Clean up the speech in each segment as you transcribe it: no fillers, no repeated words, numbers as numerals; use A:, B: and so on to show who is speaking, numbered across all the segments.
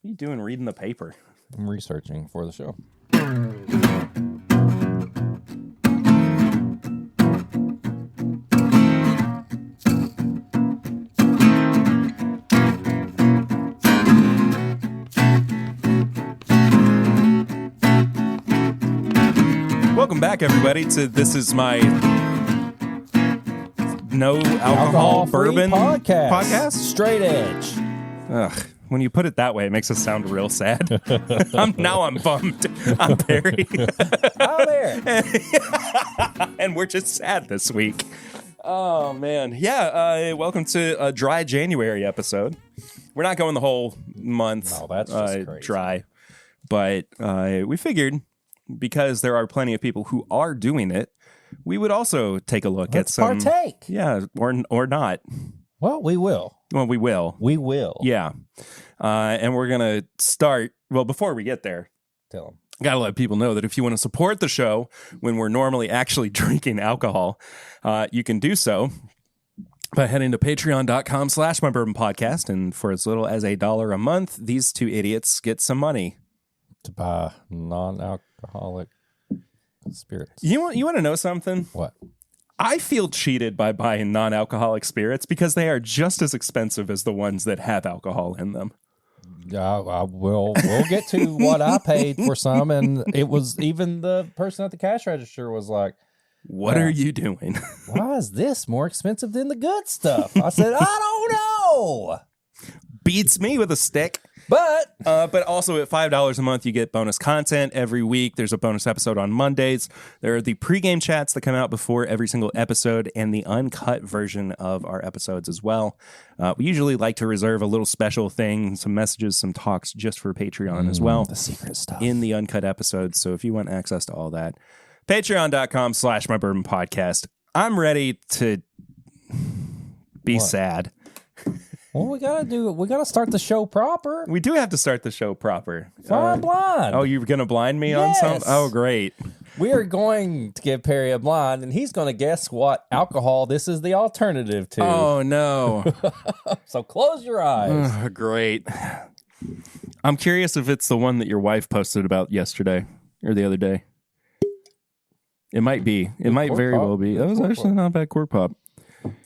A: What are you doing reading the paper?
B: I'm researching for the show.
A: Welcome back, everybody, to This Is My No Alcohol Bourbon podcast.
B: Straight edge.
A: Ugh, when you put it that way, it makes us sound real sad. I'm bummed. I'm Barry.
B: I'm there.
A: And we're just sad this week. Oh, man. Yeah, welcome to a dry January episode. We're not going the whole month
B: No, that's just crazy.
A: dry. But we figured, because there are plenty of people who are doing it, we would also take a look at some...
B: partake.
A: Yeah, or not.
B: Well, we will.
A: Well, we will.
B: We will.
A: Yeah. And we're going to start... Well, before we get there,
B: Tell them.
A: got to let people know that if you want to support the show when we're normally actually drinking alcohol, you can do so by heading to patreon.com/mybourbonpodcast. And for as little as $1 a month, these two idiots get some money.
B: To buy non-alcoholic spirits.
A: You want to know something?
B: What?
A: I feel cheated by buying non-alcoholic spirits because they are just as expensive as the ones that have alcohol in them.
B: We'll get to what I paid for some, and it was even the person at the cash register was like,
A: What are you doing?
B: why is this more expensive than the good stuff? I said, I don't know.
A: Beats me with a stick. But also at $5 a month, you get bonus content every week. There's a bonus episode on Mondays. There are the pregame chats that come out before every single episode and the uncut version of our episodes as well. We usually like to reserve a little special thing, some messages, some talks just for Patreon as well.
B: The secret stuff.
A: In the uncut episodes. So if you want access to all that, patreon.com/mybourbonpodcast. I'm ready to be sad.
B: Well, we gotta start the show proper.
A: We do have to start the show proper.
B: Flying blind.
A: Oh, you're going to blind me on
B: Yes.
A: something? Oh, great.
B: We are going to give Perry a blind, and he's going to guess what alcohol this is the alternative to.
A: Oh, no.
B: So close your eyes.
A: Great. I'm curious if it's the one that your wife posted about yesterday or the other day. It might be. It might very
B: pop.
A: well be. That was actually not a bad cork pop.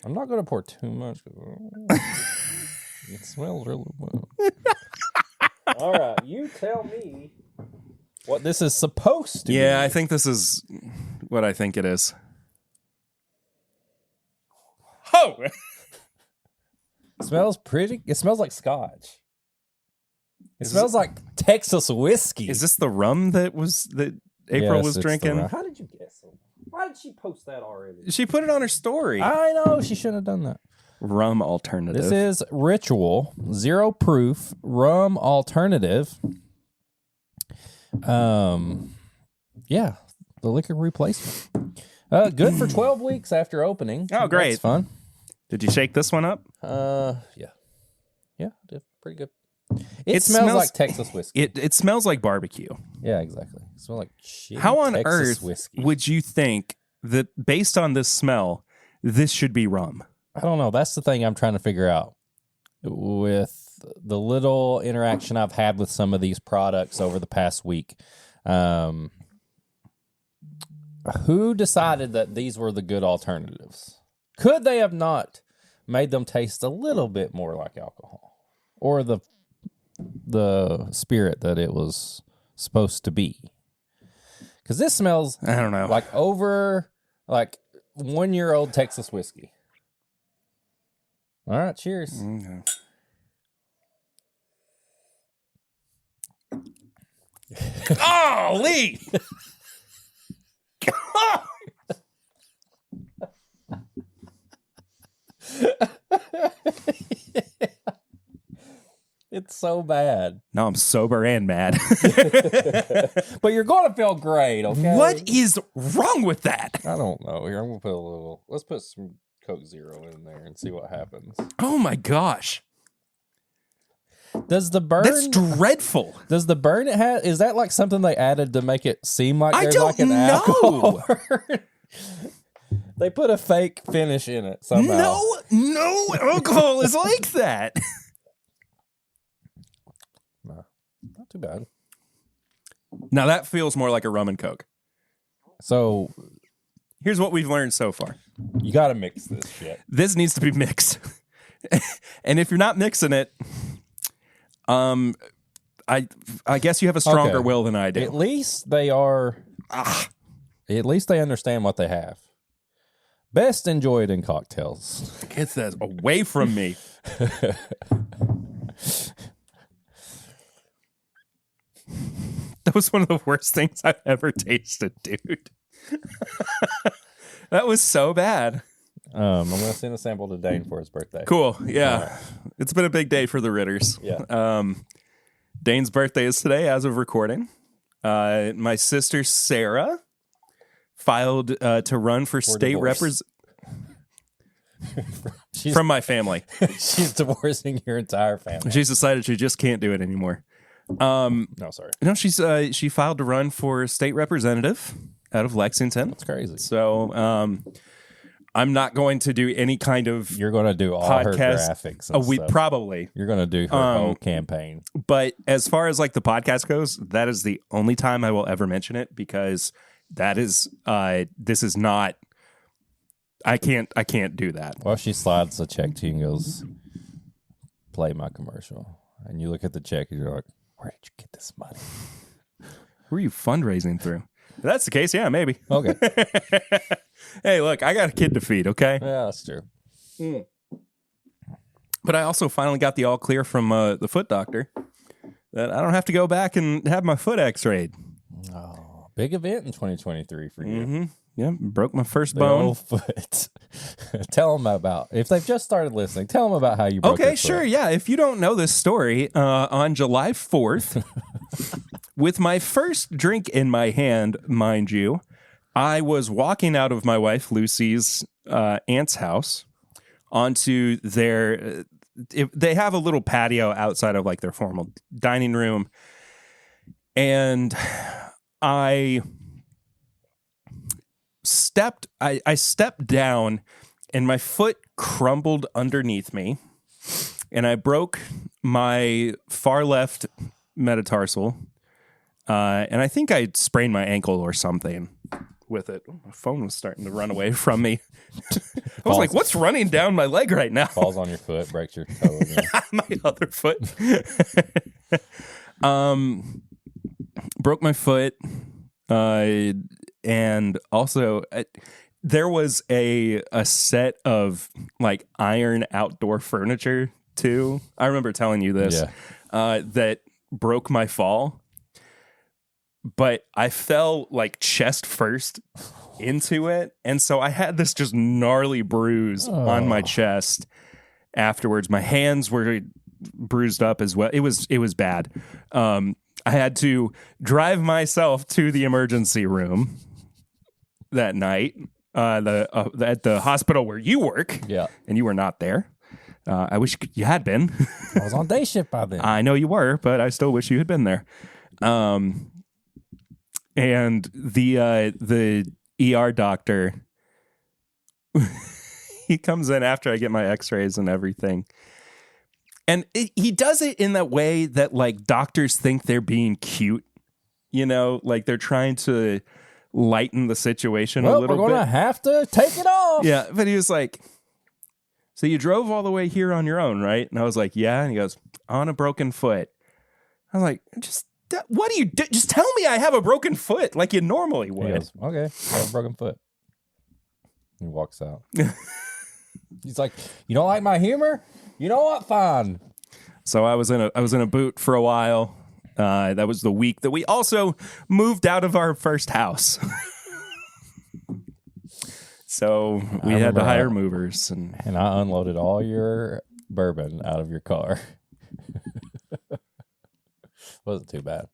B: I'm not going to pour too much. It smells really well. All right, you tell me what this is supposed to be.
A: Yeah, I think this is what I think it is. Oh!
B: It smells pretty. It smells like scotch. It smells like Texas whiskey.
A: Is this the rum that April
B: Yes,
A: was
B: it's
A: drinking?
B: the rum. How did you guess? Why did she post that already?
A: She put it on her story.
B: I know she shouldn't have done that.
A: Rum alternative.
B: This is Ritual 0 proof rum alternative. Yeah, the liquor replacement. Good for 12 weeks after opening.
A: Oh, great.
B: That's fun.
A: Did you shake this one up?
B: Yeah, did pretty good. It smells like Texas whiskey.
A: It smells like barbecue.
B: Yeah, exactly. It smells like shit.
A: How on
B: Texas
A: earth
B: whiskey.
A: would you think that based on this smell, this should be rum?
B: I don't know. That's the thing I'm trying to figure out with the little interaction I've had with some of these products over the past week. Who decided that these were the good alternatives? Could they have not made them taste a little bit more like alcohol or the spirit that it was supposed to be? Because this smells,
A: I don't know,
B: like 1-year-old Texas whiskey. All right, cheers.
A: Okay. Oh, Lee!
B: It's so bad.
A: Now I'm sober and mad.
B: But you're going to feel great, okay?
A: What is wrong with that?
B: I don't know. Here, I'm going to put a little... Let's put some Coke Zero in there and see what happens.
A: Oh, my gosh.
B: Does the burn...
A: That's dreadful.
B: Does the burn it have... Is that like something they added to make it seem like
A: I
B: there's
A: don't
B: like an
A: know.
B: alcohol burn? They put a fake finish in it somehow.
A: No alcohol is like that.
B: Not too bad.
A: Now that feels more like a rum and Coke.
B: So
A: here's what we've learned so far.
B: You got to mix this shit.
A: This needs to be mixed. And if you're not mixing it, I guess you have a stronger will than I do.
B: At least they are. At least they understand what they have. Best enjoy it in cocktails.
A: Get that away from me. That was one of the worst things I've ever tasted, dude. That was so bad.
B: I'm going to send a sample to Dane for his birthday.
A: Cool. Yeah. It's been a big day for the Ritters.
B: Yeah.
A: Dane's birthday is today as of recording. My sister, Sarah, filed to run for state representative from my family.
B: She's divorcing your entire family.
A: She's decided she just can't do it anymore.
B: No, sorry.
A: No, she filed to run for state representative out of Lexington.
B: That's crazy.
A: So I'm not going to do any kind of
B: You're going to do all
A: podcast.
B: her graphics. And stuff.
A: Probably.
B: You're going to do her whole campaign.
A: But as far as like the podcast goes, that is the only time I will ever mention it because that is this is not. I can't do that.
B: Well, she slides a check to you and goes, "Play my commercial," and you look at the check and you're like, "Where did you get this money?
A: Who are you fundraising through?" If that's the case, yeah, maybe.
B: Okay.
A: Hey, look, I got a kid to feed, okay?
B: Yeah, that's true.
A: But I also finally got the all clear from the foot doctor that I don't have to go back and have my foot x-rayed.
B: Oh, big event in 2023 for you.
A: Mm-hmm. Yeah, broke my first
B: The
A: bone.
B: old foot. Tell them about, if they've just started listening, tell them about how you broke your foot.
A: Sure, yeah. If you don't know this story, on July 4th, with my first drink in my hand, mind you, I was walking out of my wife Lucy's aunt's house onto their... they have a little patio outside of like their formal dining room, and I stepped down and my foot crumbled underneath me and I broke my far left metatarsal, and I think I sprained my ankle or something with it. My phone was starting to run away from me. I was like, what's running down my leg right now?
B: Falls on your foot, breaks your toe again.
A: My other foot. Broke my foot. And also there was a set of like iron outdoor furniture too. I remember telling you this, that broke my fall, but I fell like chest first into it. And so I had this just gnarly bruise on my chest afterwards. My hands were bruised up as well. It was bad. I had to drive myself to the emergency room that night, at the hospital where you work.
B: Yeah.
A: And you were not there. I wish you had been.
B: I was on day shift by then.
A: I know you were, but I still wish you had been there. And the ER doctor, he comes in after I get my x-rays and everything. And he does it in that way that like doctors think they're being cute, you know, like they're trying to lighten the situation a little bit.
B: We're going to have to take it off.
A: Yeah, but he was like, so you drove all the way here on your own, right? And I was like, yeah. And he goes, on a broken foot. I was like, what do you do? Just tell me I have a broken foot like you normally would.
B: He goes, okay, I have a broken foot. He walks out. He's like, you don't like my humor? You know what? Fine. So
A: I was in a boot for a while. That was the week that we also moved out of our first house. So we had to hire movers. And
B: I unloaded all your bourbon out of your car. Wasn't too bad.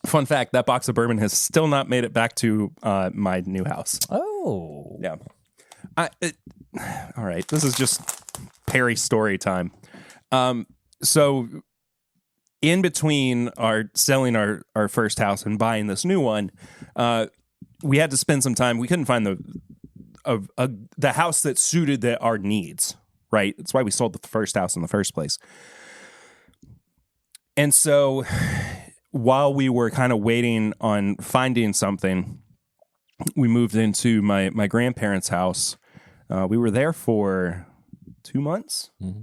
A: Fun fact, that box of bourbon has still not made it back to my new house.
B: Oh.
A: Yeah. All right. This is just Perry story time. So in between selling our first house and buying this new one, we had to spend some time. We couldn't find the house that suited our needs, right? That's why we sold the first house in the first place. And so while we were kind of waiting on finding something, we moved into my grandparents' house. We were there for 2 months. Mm-hmm.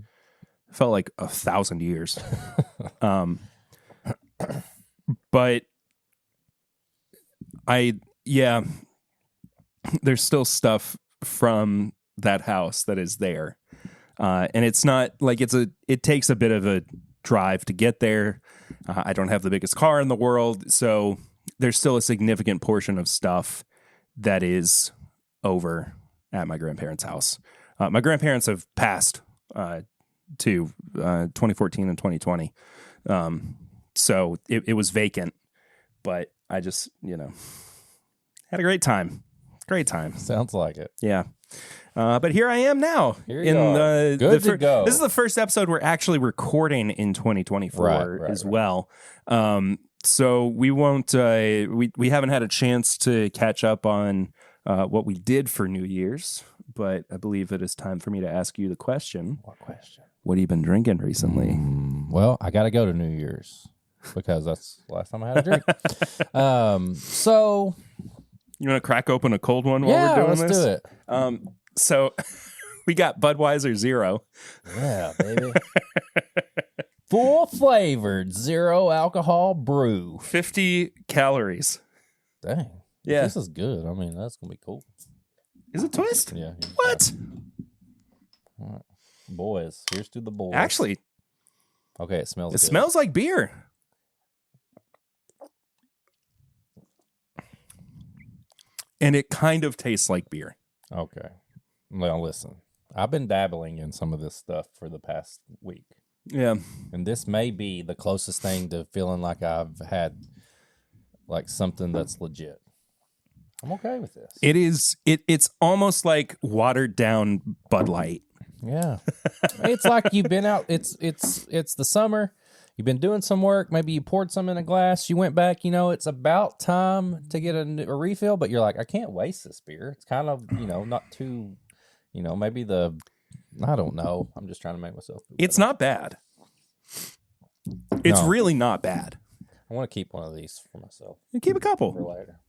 A: Felt like 1,000 years. But there's still stuff from that house that is there. And it's not like it takes a bit of a drive to get there. I don't have the biggest car in the world, so there's still a significant portion of stuff that is over at my grandparents' house. My grandparents have passed to 2014 and 2020. So it was vacant, but I just, had a great time. Great time.
B: Sounds like it.
A: Yeah. But here I am now.
B: Here you are. Good to go.
A: This is the first episode we're actually recording in 2024 as well. So we won't, we haven't had a chance to catch up on what we did for New Year's, but I believe it is time for me to ask you the question.
B: What question?
A: What have you been drinking recently?
B: Well, I got to go to New Year's because that's the last time I had a drink. So
A: you want to crack open a cold one while we're doing this?
B: Yeah, let's do it.
A: So we got Budweiser Zero.
B: Yeah, baby. Full flavored, zero alcohol brew.
A: 50 calories.
B: Dang.
A: Yeah.
B: This is good. I mean, that's going to be cool.
A: Is it twist?
B: Yeah.
A: What?
B: All right. Boys. Here's to the boys.
A: Actually.
B: Okay, it smells good.
A: It smells like beer. And it kind of tastes like beer.
B: Okay. Well, listen. I've been dabbling in some of this stuff for the past week.
A: Yeah.
B: And this may be the closest thing to feeling like I've had like something that's legit. I'm okay with this.
A: It is. It's almost like watered down Bud Light.
B: Yeah. It's like you've been out. It's the summer. You've been doing some work. Maybe you poured some in a glass. You went back. It's about time to get a refill, but you're like, I can't waste this beer. It's kind of, not too, maybe I don't know. I'm just trying to make myself feel better.
A: It's not bad. It's really not bad.
B: I want to keep one of these for myself.
A: You keep a couple
B: for later.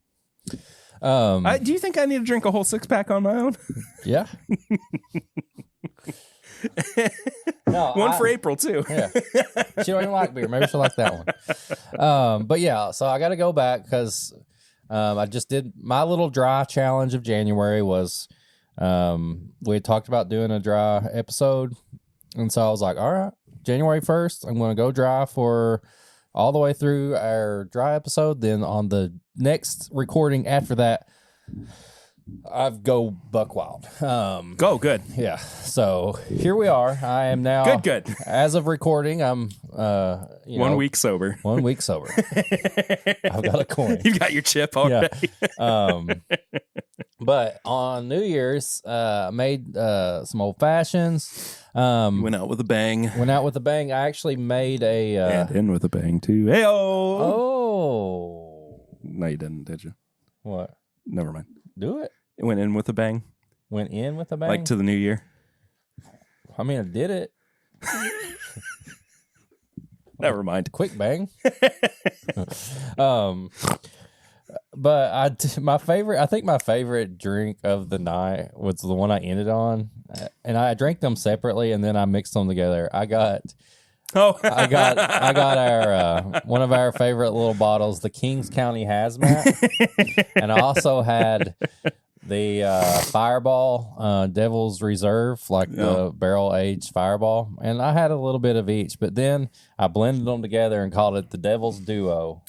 A: Do you think I need to drink a whole 6-pack on my own?
B: Yeah.
A: One for April too.
B: Yeah. She don't even like beer. Maybe she'll like that one. But yeah, so I got to go back because I just did my little dry challenge of January was we had talked about doing a dry episode. And so I was like, all right, January 1st, I'm going to go dry for all the way through our dry episode. Then on the next recording after that, I've go buck wild.
A: Go good.
B: Yeah. So here we are. I am now
A: good.
B: As of recording, I'm
A: 1 week sober.
B: 1 week sober. I've got a coin.
A: You've got your chip already.
B: Yeah. But on New Year's, I made some old fashions.
A: Went out with a bang.
B: I actually made a
A: and in with a bang too. Hey
B: oh.
A: No, you didn't, did you?
B: What?
A: Never mind.
B: Do it.
A: It went in with a bang.
B: Went in with a bang?
A: Like to the new year.
B: I mean, I did it.
A: Never mind.
B: Quick bang. But I think my favorite drink of the night was the one I ended on. And I drank them separately and then I mixed them together. I got our one of our favorite little bottles, the Kings County Hazmat, and I also had the Fireball Devil's Reserve, the barrel aged Fireball, and I had a little bit of each. But then I blended them together and called it the Devil's Duo,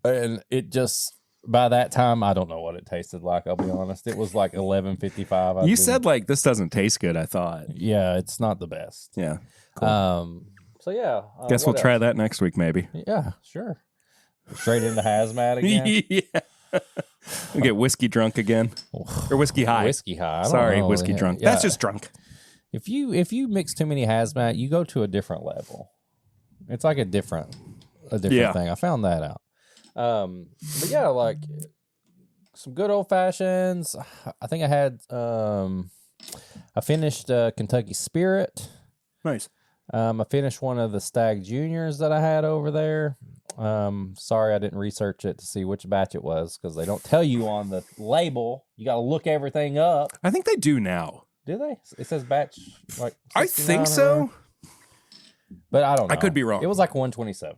B: and it just. By that time, I don't know what it tasted like. I'll be honest. It was like 11:55.
A: You said like this doesn't taste good. I thought.
B: Yeah, it's not the best.
A: Yeah. Cool.
B: So yeah.
A: Guess we'll try that next week, maybe.
B: Yeah, sure. Straight into hazmat again.
A: Yeah. We get whiskey drunk again, or whiskey high.
B: Whiskey high.
A: Sorry, whiskey drunk. Yeah. That's just drunk.
B: If you mix too many hazmat, you go to a different level. It's like a different thing. I found that out. But yeah, like some good old fashions. I think I had I finished Kentucky Spirit.
A: Nice.
B: I finished one of the Stag Juniors that I had over there. Sorry, I didn't research it to see which batch it was because they don't tell you on the label. You got to look everything up.
A: I think they do now.
B: Do they? It says batch like.
A: I think so,
B: but I don't know.
A: I could be wrong.
B: It was like 127.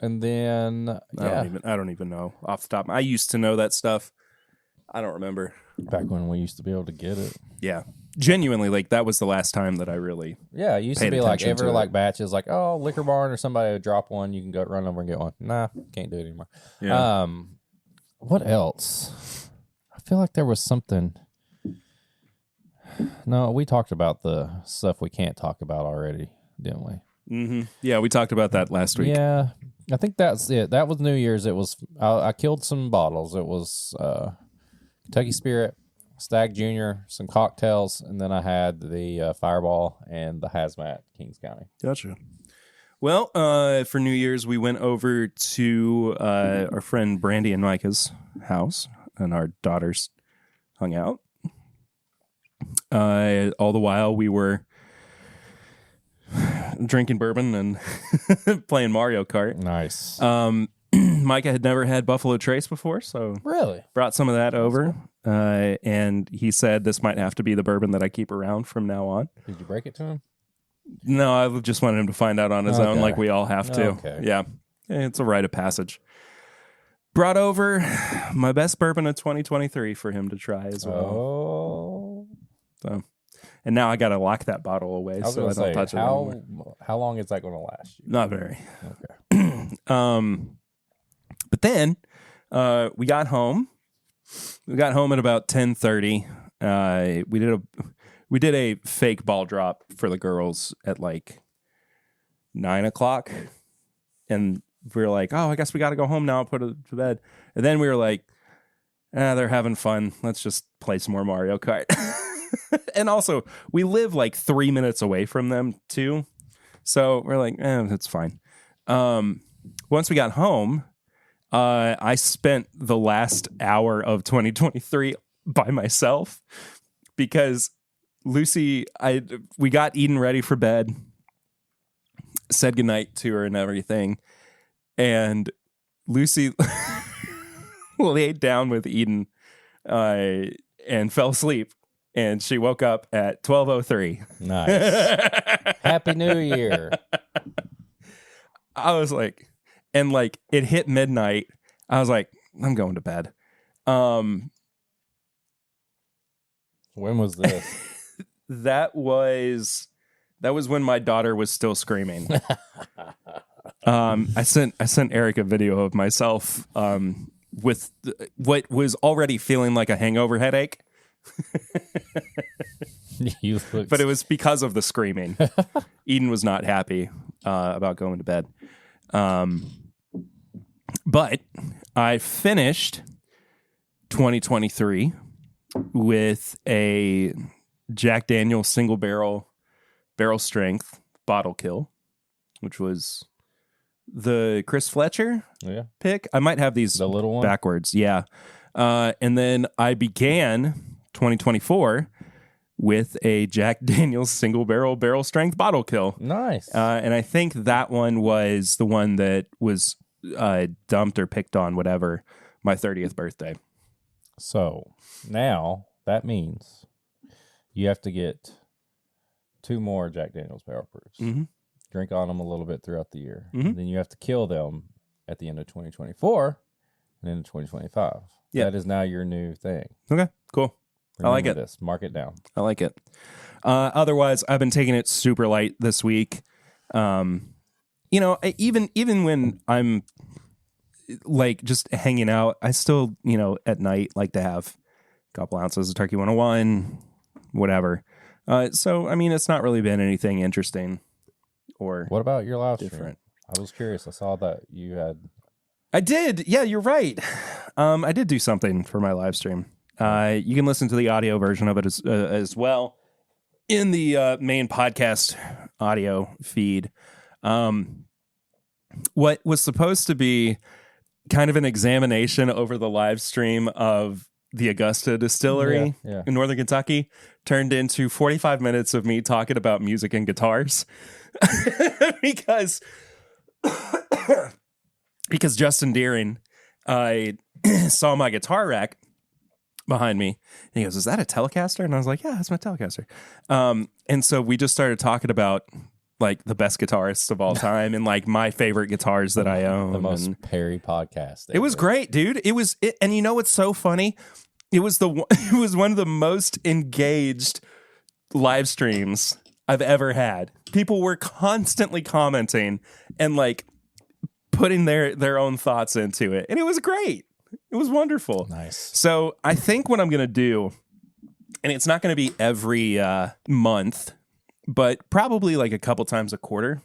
B: And then
A: I don't even know off the top. I used to know that stuff. I don't remember.
B: Back when we used to be able to get it.
A: Yeah. Genuinely, like that was the last time that I really
B: it used to be like every like batches like, oh, Liquor Barn or somebody would drop one, you can go run over and get one. Nah, can't do it anymore.
A: Yeah.
B: What else? I feel like there was something. No, we talked about the stuff we can't talk about already, didn't we?
A: Mm-hmm. Yeah, we talked about that last week.
B: Yeah, I think that's it. That was New Year's. It was I killed some bottles. It was Kentucky Spirit, Stag Junior, some cocktails, and then I had the Fireball and the Hazmat, Kings County.
A: Gotcha. Well, for New Year's, we went over to our friend Brandy and Micah's house, and our daughters hung out. All the while, we were drinking bourbon and playing Mario Kart.
B: Nice.
A: Micah had never had Buffalo Trace before, so
B: really
A: brought some of that over. And he said this might have to be the bourbon that I keep around from now on.
B: Did you break it to him?
A: No, I just wanted him to find out on his own, like we all have to.
B: Okay.
A: Yeah, it's a rite of passage. Brought over my best bourbon of 2023 for him to try as well.
B: Oh.
A: So, and now I got to lock that bottle away so I don't touch it anymore.
B: How long is that going to last you?
A: Not very.
B: Okay.
A: But then we got home. We got home at about 10:30. We did a fake ball drop for the girls at like 9:00, and we were like, "Oh, I guess we got to go home now and put it to bed." And then we were like, "They're having fun. Let's just play some more Mario Kart." And also, we live like 3 minutes away from them too, so we're like, "That's fine." Once we got home, I spent the last hour of 2023 by myself because Lucy, we got Eden ready for bed, said goodnight to her and everything, and Lucy laid down with Eden and fell asleep, and she woke up at 12:03.
B: Nice. Happy New Year.
A: I was like, and like it hit midnight. I was like, I'm going to bed.
B: When was this?
A: That was when my daughter was still screaming. I sent Eric a video of myself with what was already feeling like a hangover headache. But it was because of the screaming. Eden was not happy about going to bed. But I finished 2023 with a Jack Daniel's single barrel strength bottle kill, which was the Chris Fletcher pick. I might have these
B: the little one
A: backwards. Yeah. And then I began 2024 with a Jack Daniel's single barrel strength bottle kill.
B: Nice.
A: And I think that one was the one that was dumped or picked on, whatever, my 30th birthday.
B: So now that means you have to get 2 more Jack Daniel's barrel proofs.
A: Mm-hmm.
B: Drink on them a little bit throughout the year.
A: Mm-hmm.
B: Then you have to kill them at the end of 2024 and into 2025.
A: Yeah.
B: That is now your new thing.
A: Okay, cool.
B: Remember
A: I like it.
B: This. Mark it down.
A: I like it. Otherwise, I've been taking it super light this week. Even when I'm like just hanging out, I still, at night like to have a couple ounces of Turkey 101, whatever. So, I mean, it's not really been anything interesting or
B: what about your live
A: different.
B: Stream? I was curious. I saw that you had.
A: I did. Yeah, you're right. I did do something for my live stream. You can listen to the audio version of it as well in the main podcast audio feed. What was supposed to be kind of an examination over the live stream of the Augusta Distillery in Northern Kentucky turned into 45 minutes of me talking about music and guitars because because Justin Deering, I saw my guitar rack behind me, and he goes, "Is that a Telecaster?" And I was like, "Yeah, that's my Telecaster." And so we just started talking about like the best guitarists of all time and like my favorite guitars that I own.
B: The most Perry podcast.
A: It was great, dude. And you know what's so funny? It was one of the most engaged live streams I've ever had. People were constantly commenting and like putting their own thoughts into it, and it was great. It was wonderful.
B: Nice.
A: So I think what I'm going to do, and it's not going to be every month, but probably like a couple times a quarter,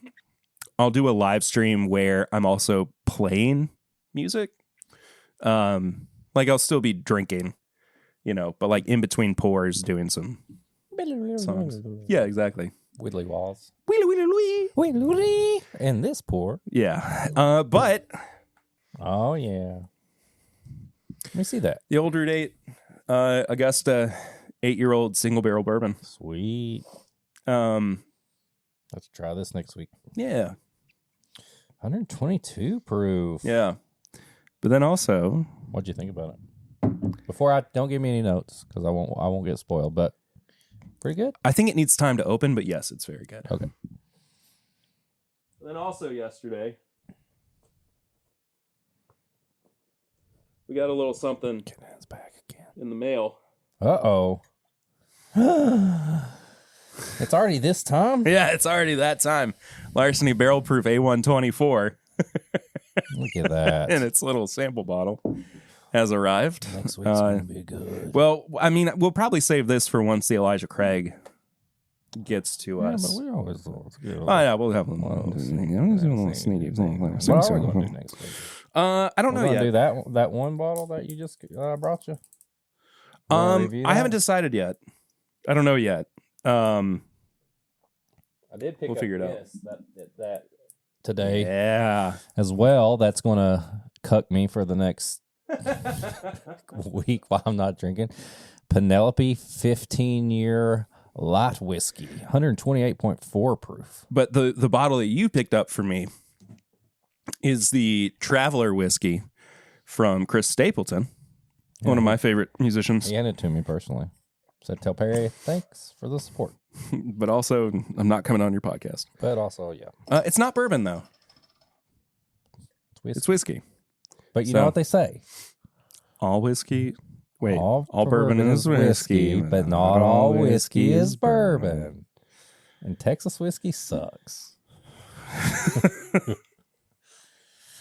A: I'll do a live stream where I'm also playing music. Like I'll still be drinking, but like in between pours doing some songs. Yeah, exactly.
B: Widdly walls.
A: Wee.
B: And this pour.
A: Yeah. But.
B: Oh, yeah. Let me see that.
A: The Old Route 8, Augusta, 8-year-old single barrel bourbon.
B: Sweet. Let's try this next week.
A: Yeah.
B: 122 proof.
A: Yeah. But then also,
B: what'd you think about it? Don't give me any notes because I won't get spoiled, but pretty good.
A: I think it needs time to open, but yes, it's very good.
B: Okay.
A: Then also yesterday, we got a little something
B: back again
A: in the mail.
B: Uh-oh. It's already this time?
A: Yeah, it's already that time. Larceny Barrel Proof A124.
B: Look at that.
A: And its little sample bottle has arrived.
B: Next week's going to be good.
A: Well, I mean, we'll probably save this for once the Elijah Craig gets to us.
B: But we always
A: Oh, yeah, we'll have a little sneaky thing.
B: What are we going to do next week?
A: I don't know yet.
B: Do that one bottle that you just brought you?
A: I haven't decided yet. I don't know yet.
B: I did pick
A: we'll
B: up
A: figure it
B: that today.
A: Yeah.
B: As well. That's going to cuck me for the next week while I'm not drinking. Penelope 15-year light whiskey, 128.4 proof.
A: But the bottle that you picked up for me is the Traveler whiskey from Chris Stapleton, one of my favorite musicians.
B: He handed it to me personally. Said, tell Perry thanks for the support.
A: But also, I'm not coming on your podcast.
B: But also, yeah.
A: It's not bourbon, though.
B: It's
A: whiskey.
B: But you know what they say?
A: All whiskey... Wait,
B: all
A: bourbon is whiskey,
B: but not all whiskey is bourbon. And Texas whiskey sucks.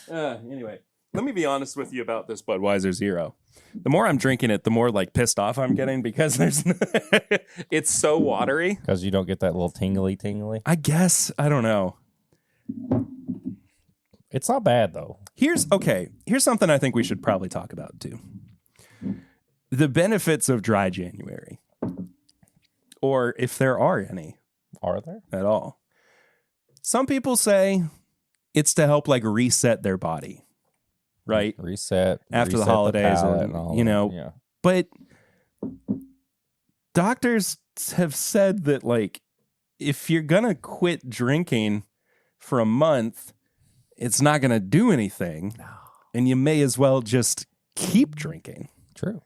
A: Anyway, let me be honest with you about this Budweiser Zero. The more I'm drinking it, the more like pissed off I'm getting because it's so watery.
B: Because you don't get that little tingly.
A: I guess. I don't know.
B: It's not bad, though.
A: Here's something I think we should probably talk about, too. The benefits of dry January. Or if there are any.
B: Are there?
A: At all. Some people say it's to help like reset their body. Right?
B: Reset.
A: After the holidays.
B: Yeah.
A: But doctors have said that like if you're going to quit drinking for a month, it's not going to do anything. No. And you may as well just keep drinking.
B: True.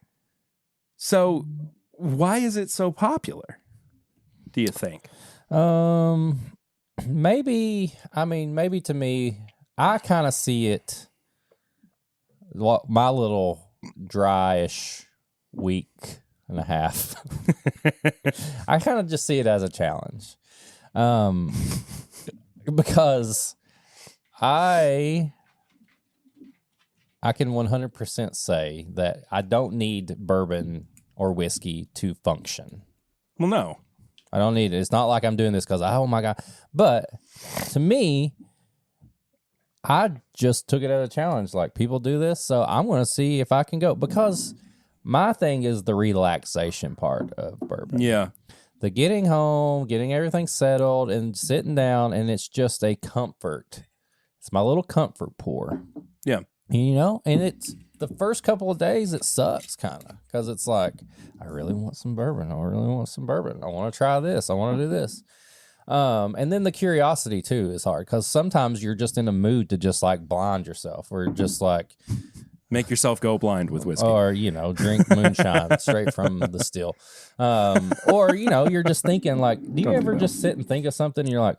A: So why is it so popular, do you think?
B: Maybe to me, I kind of see it, my little dryish week and a half. I kind of just see it as a challenge. Because I can 100% say that I don't need bourbon or whiskey to function.
A: Well, no.
B: I don't need it. It's not like I'm doing this because, oh my God. But to me, I just took it as a challenge. Like, people do this, so I'm going to see if I can go. Because my thing is the relaxation part of bourbon.
A: Yeah.
B: The getting home, getting everything settled, and sitting down, and it's just a comfort. It's my little comfort pour.
A: Yeah.
B: And it's the first couple of days, it sucks kind of because it's like, I really want some bourbon. I really want some bourbon. I want to try this. I want to do this. And then the curiosity too is hard because sometimes you're just in a mood to just like blind yourself or just like
A: make yourself go blind with whiskey,
B: or drink moonshine straight from the still, or you're just thinking like, do you ever just sit and think of something and you're like,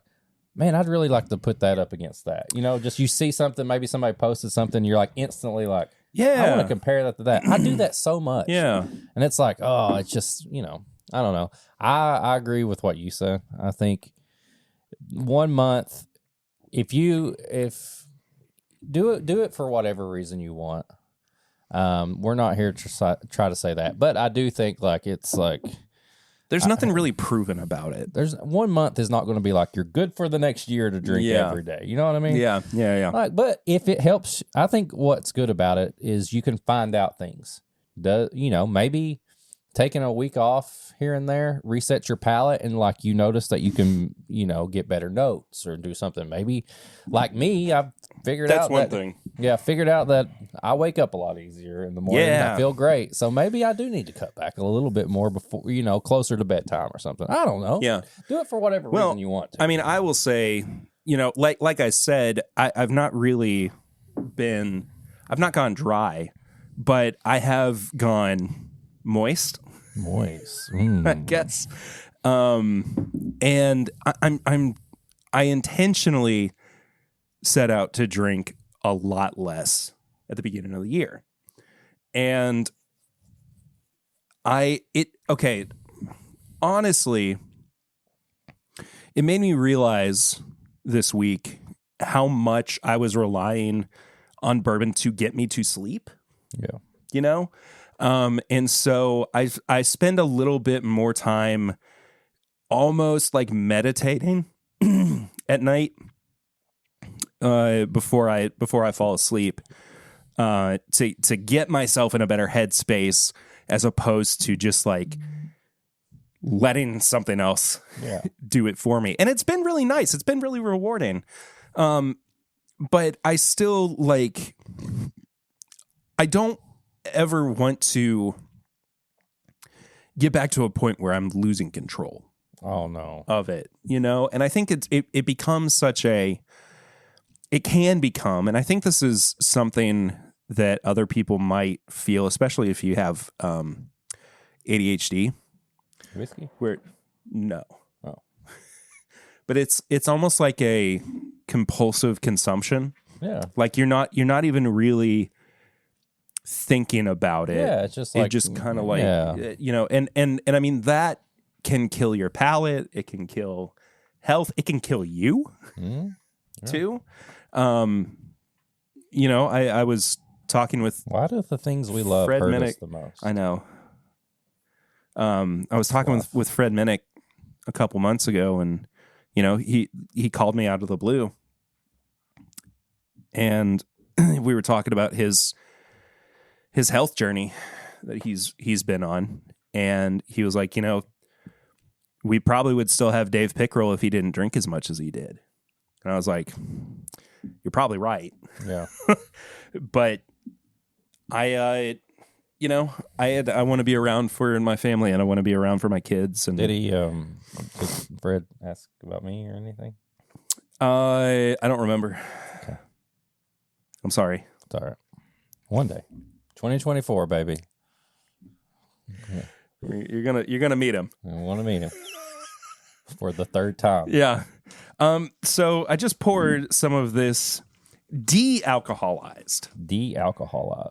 B: man, I'd really like to put that up against that. Just you see something, maybe somebody posted something, you're like instantly like, I want to compare that to that. I do that so much.
A: Yeah.
B: And it's like, oh, it's just, I don't know. I agree with what you said. I think 1 month, if do it for whatever reason you want. We're not here to try to say that, but I do think like it's like
A: there's nothing really proven about it.
B: There's 1 month is not going to be like you're good for the next year to drink every day. You know what I mean?
A: Yeah.
B: Like, but if it helps, I think what's good about it is you can find out things. Maybe taking a week off here and there, reset your palate, and like you notice that you can, get better notes or do something. Maybe like me, I've figured out
A: that's one thing.
B: Yeah, figured out that I wake up a lot easier in the morning. I feel great. So maybe I do need to cut back a little bit more before, closer to bedtime or something. I don't know.
A: Yeah.
B: Do it for whatever reason you want to.
A: I mean, I will say, like I said, I've not gone dry, but I have gone moist. I guess. And I intentionally set out to drink a lot less at the beginning of the year. And honestly, it made me realize this week how much I was relying on bourbon to get me to sleep.
B: Yeah.
A: And so I spend a little bit more time almost like meditating at night before I fall asleep to get myself in a better headspace as opposed to just like letting something else do it for me. And it's been really nice. It's been really rewarding. But I still I don't ever want to get back to a point where I'm losing control.
B: Oh no.
A: Of it, and I think it becomes it can become, and I think this is something that other people might feel, especially if you have ADHD.
B: Whiskey?
A: No.
B: Oh.
A: But it's almost like a compulsive consumption.
B: Yeah.
A: Like you're not even really thinking about it.
B: Yeah, it's just like,
A: it just kind of and I mean that can kill your palate, it can kill health, it can kill you too. I was talking with
B: why do the things we love
A: Fred
B: hurt
A: Minnick,
B: us the most?
A: I know. I was talking with Fred Minnick a couple months ago, and he called me out of the blue, and we were talking about his health journey that he's been on, and he was like, we probably would still have Dave Pickerel if he didn't drink as much as he did. And I was like, you're probably right.
B: Yeah.
A: But I want to be around for my family, and I want to be around for my kids. And
B: did Fred ask about me or anything?
A: I don't remember.
B: Okay.
A: I'm sorry.
B: It's all right. One day. 2024, baby.
A: Yeah. You're gonna meet him.
B: I want to meet him for the third time.
A: Yeah. So I just poured some of this de-alcoholized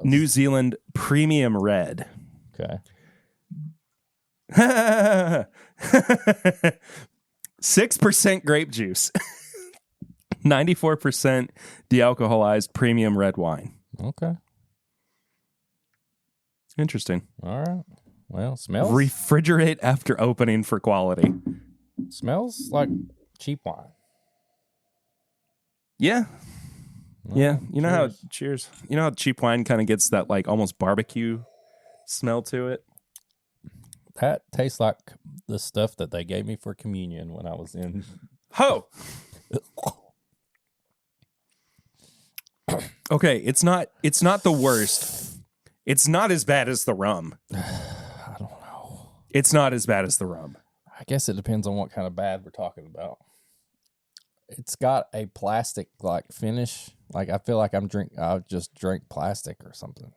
A: New Zealand premium red.
B: Okay.
A: 6% grape juice. 94% de-alcoholized premium red wine.
B: Okay.
A: Interesting.
B: All right. Well, smells.
A: Refrigerate after opening for quality.
B: Smells like cheap wine.
A: Yeah.
B: Well,
A: yeah. Cheers. You know how cheap wine kind of gets that like almost barbecue smell to it?
B: That tastes like the stuff that they gave me for communion when I was in.
A: Ho! Okay, it's not the worst. It's not as bad as the rum.
B: I don't know.
A: It's not as bad as the rum.
B: I guess it depends on what kind of bad we're talking about. it's got a plastic like finish. Like I feel like I just drink plastic or something.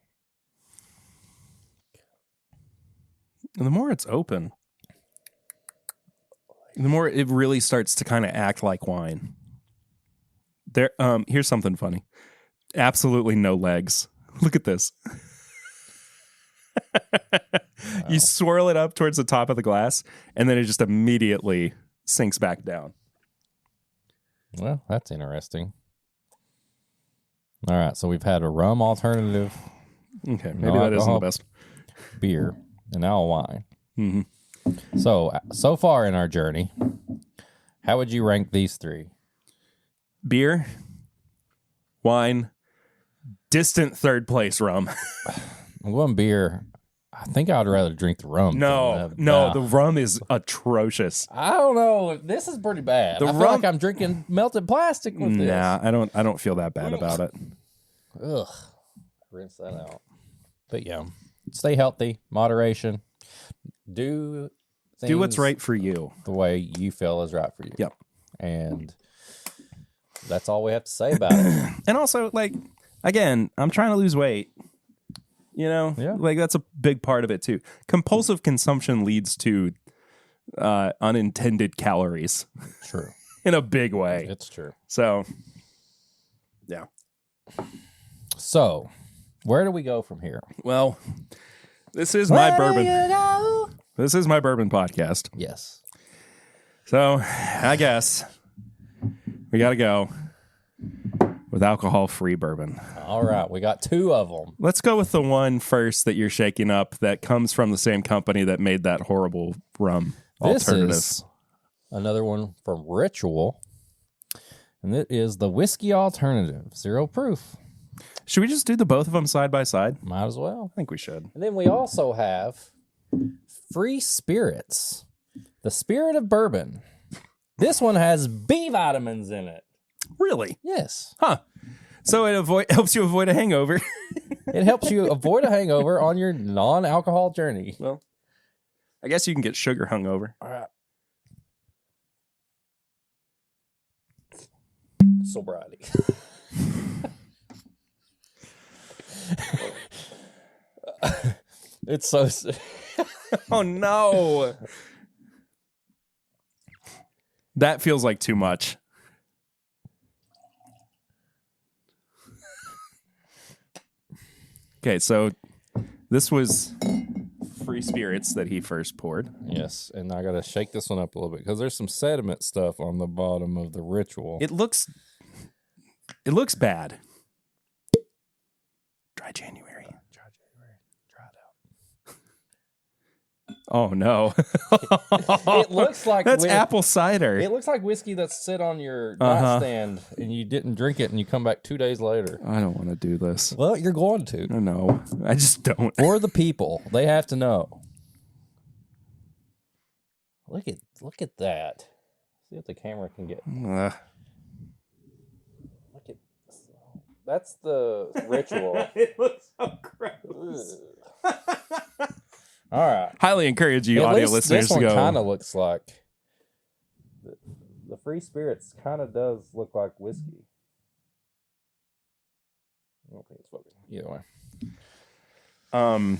A: And the more it's open, the more it really starts to kind of act like wine. There, here's something funny. Absolutely no legs. Look at this. You swirl it up towards the top of the glass, and then it just immediately sinks back down.
B: Well, that's interesting. All right, so we've had a rum alternative.
A: Okay, maybe that isn't the best.
B: Beer, and now a wine.
A: Mm-hmm.
B: So far in our journey, how would you rank these three?
A: Beer, wine, distant third place rum.
B: I'm going beer. I think I would rather drink the rum.
A: No, the rum is atrocious.
B: I don't know. This is pretty bad. I feel like I'm drinking melted plastic with this.
A: Nah, I don't feel that bad about it.
B: Ugh. Rinse that out. But yeah, stay healthy, moderation. Do
A: what's right for you.
B: The way you feel is right for you.
A: Yep.
B: And that's all we have to say about it.
A: And also, like, again, I'm trying to lose weight. You know, like that's a big part of it too. Compulsive consumption leads to unintended calories.
B: True.
A: In a big way.
B: It's true.
A: So, yeah.
B: So, where do we go from here?
A: Well, this is my bourbon. This is my bourbon podcast.
B: Yes.
A: So, I guess we got to go with alcohol-free bourbon.
B: All right, we got two of them.
A: Let's go with the one first that you're shaking up that comes from the same company that made that horrible rum alternative.
B: This is another one from Ritual, and it is the Whiskey Alternative, 0 proof.
A: Should we just do the both of them side by side?
B: Might as well.
A: I think we should.
B: And then we also have Free Spirits, the Spirit of Bourbon. This one has B vitamins in it.
A: Really?
B: Yes.
A: Huh. So it helps you avoid a hangover.
B: It helps you avoid a hangover on your non-alcohol journey.
A: Well, I guess you can get sugar hungover.
B: All right. Sobriety. It's so...
A: Oh, no. That feels like too much. Okay, so this was Free Spirits that he first poured.
B: Yes, and I got to shake this one up a little bit because there's some sediment stuff on the bottom of the Ritual.
A: It looks bad. Dry January.
B: Try it out.
A: Oh, no.
B: It looks like...
A: That's apple cider.
B: It looks like whiskey that's sit on your nightstand and you didn't drink it and you come back 2 days later.
A: I don't want to do this.
B: Well, you're going to.
A: No, I just don't.
B: For the people. They have to know. Look at that. See if the camera can get... Look at... That's the Ritual.
A: It looks so gross.
B: All right.
A: Highly encourage you, audio listeners,
B: this one
A: to go.
B: Kind of looks like the Free Spirits. Kind of does look like whiskey. I don't think it's fucking either way.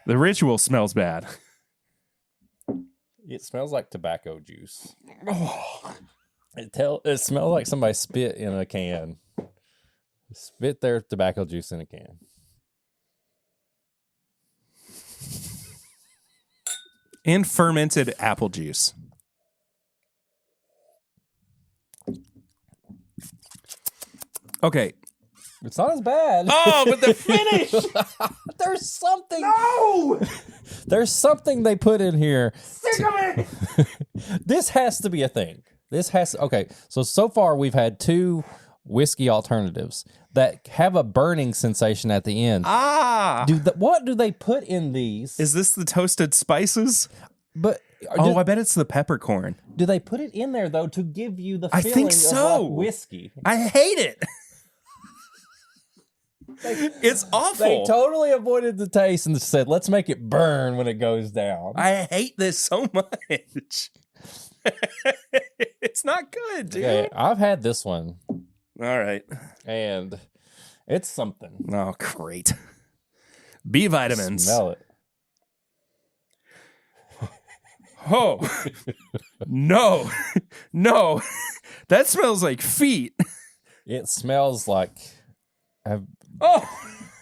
A: The Ritual smells bad.
B: It smells like tobacco juice. Oh. It smells like somebody spit in a can. Spit their tobacco juice in a can.
A: And fermented apple juice. Okay.
B: It's not as bad.
A: Oh, but the finish!
B: There's something.
A: No!
B: There's something they put in here.
A: Sick of it!
B: This has to be a thing. Okay, so far we've had two whiskey alternatives that have a burning sensation at the end. What do they put in these?
A: Is this the toasted spices?
B: But
A: I bet it's the peppercorn.
B: Do they put it in there though to give you the
A: I
B: feeling
A: think so.
B: of like whiskey?
A: I hate it. It's awful.
B: They totally avoided the taste and said, "Let's make it burn when it goes down."
A: I hate this so much. It's not good, dude.
B: Okay, I've had this one.
A: All right.
B: And it's something.
A: Oh, great. B vitamins.
B: Smell it.
A: Oh, no. No. That smells like feet.
B: It smells like...
A: Oh.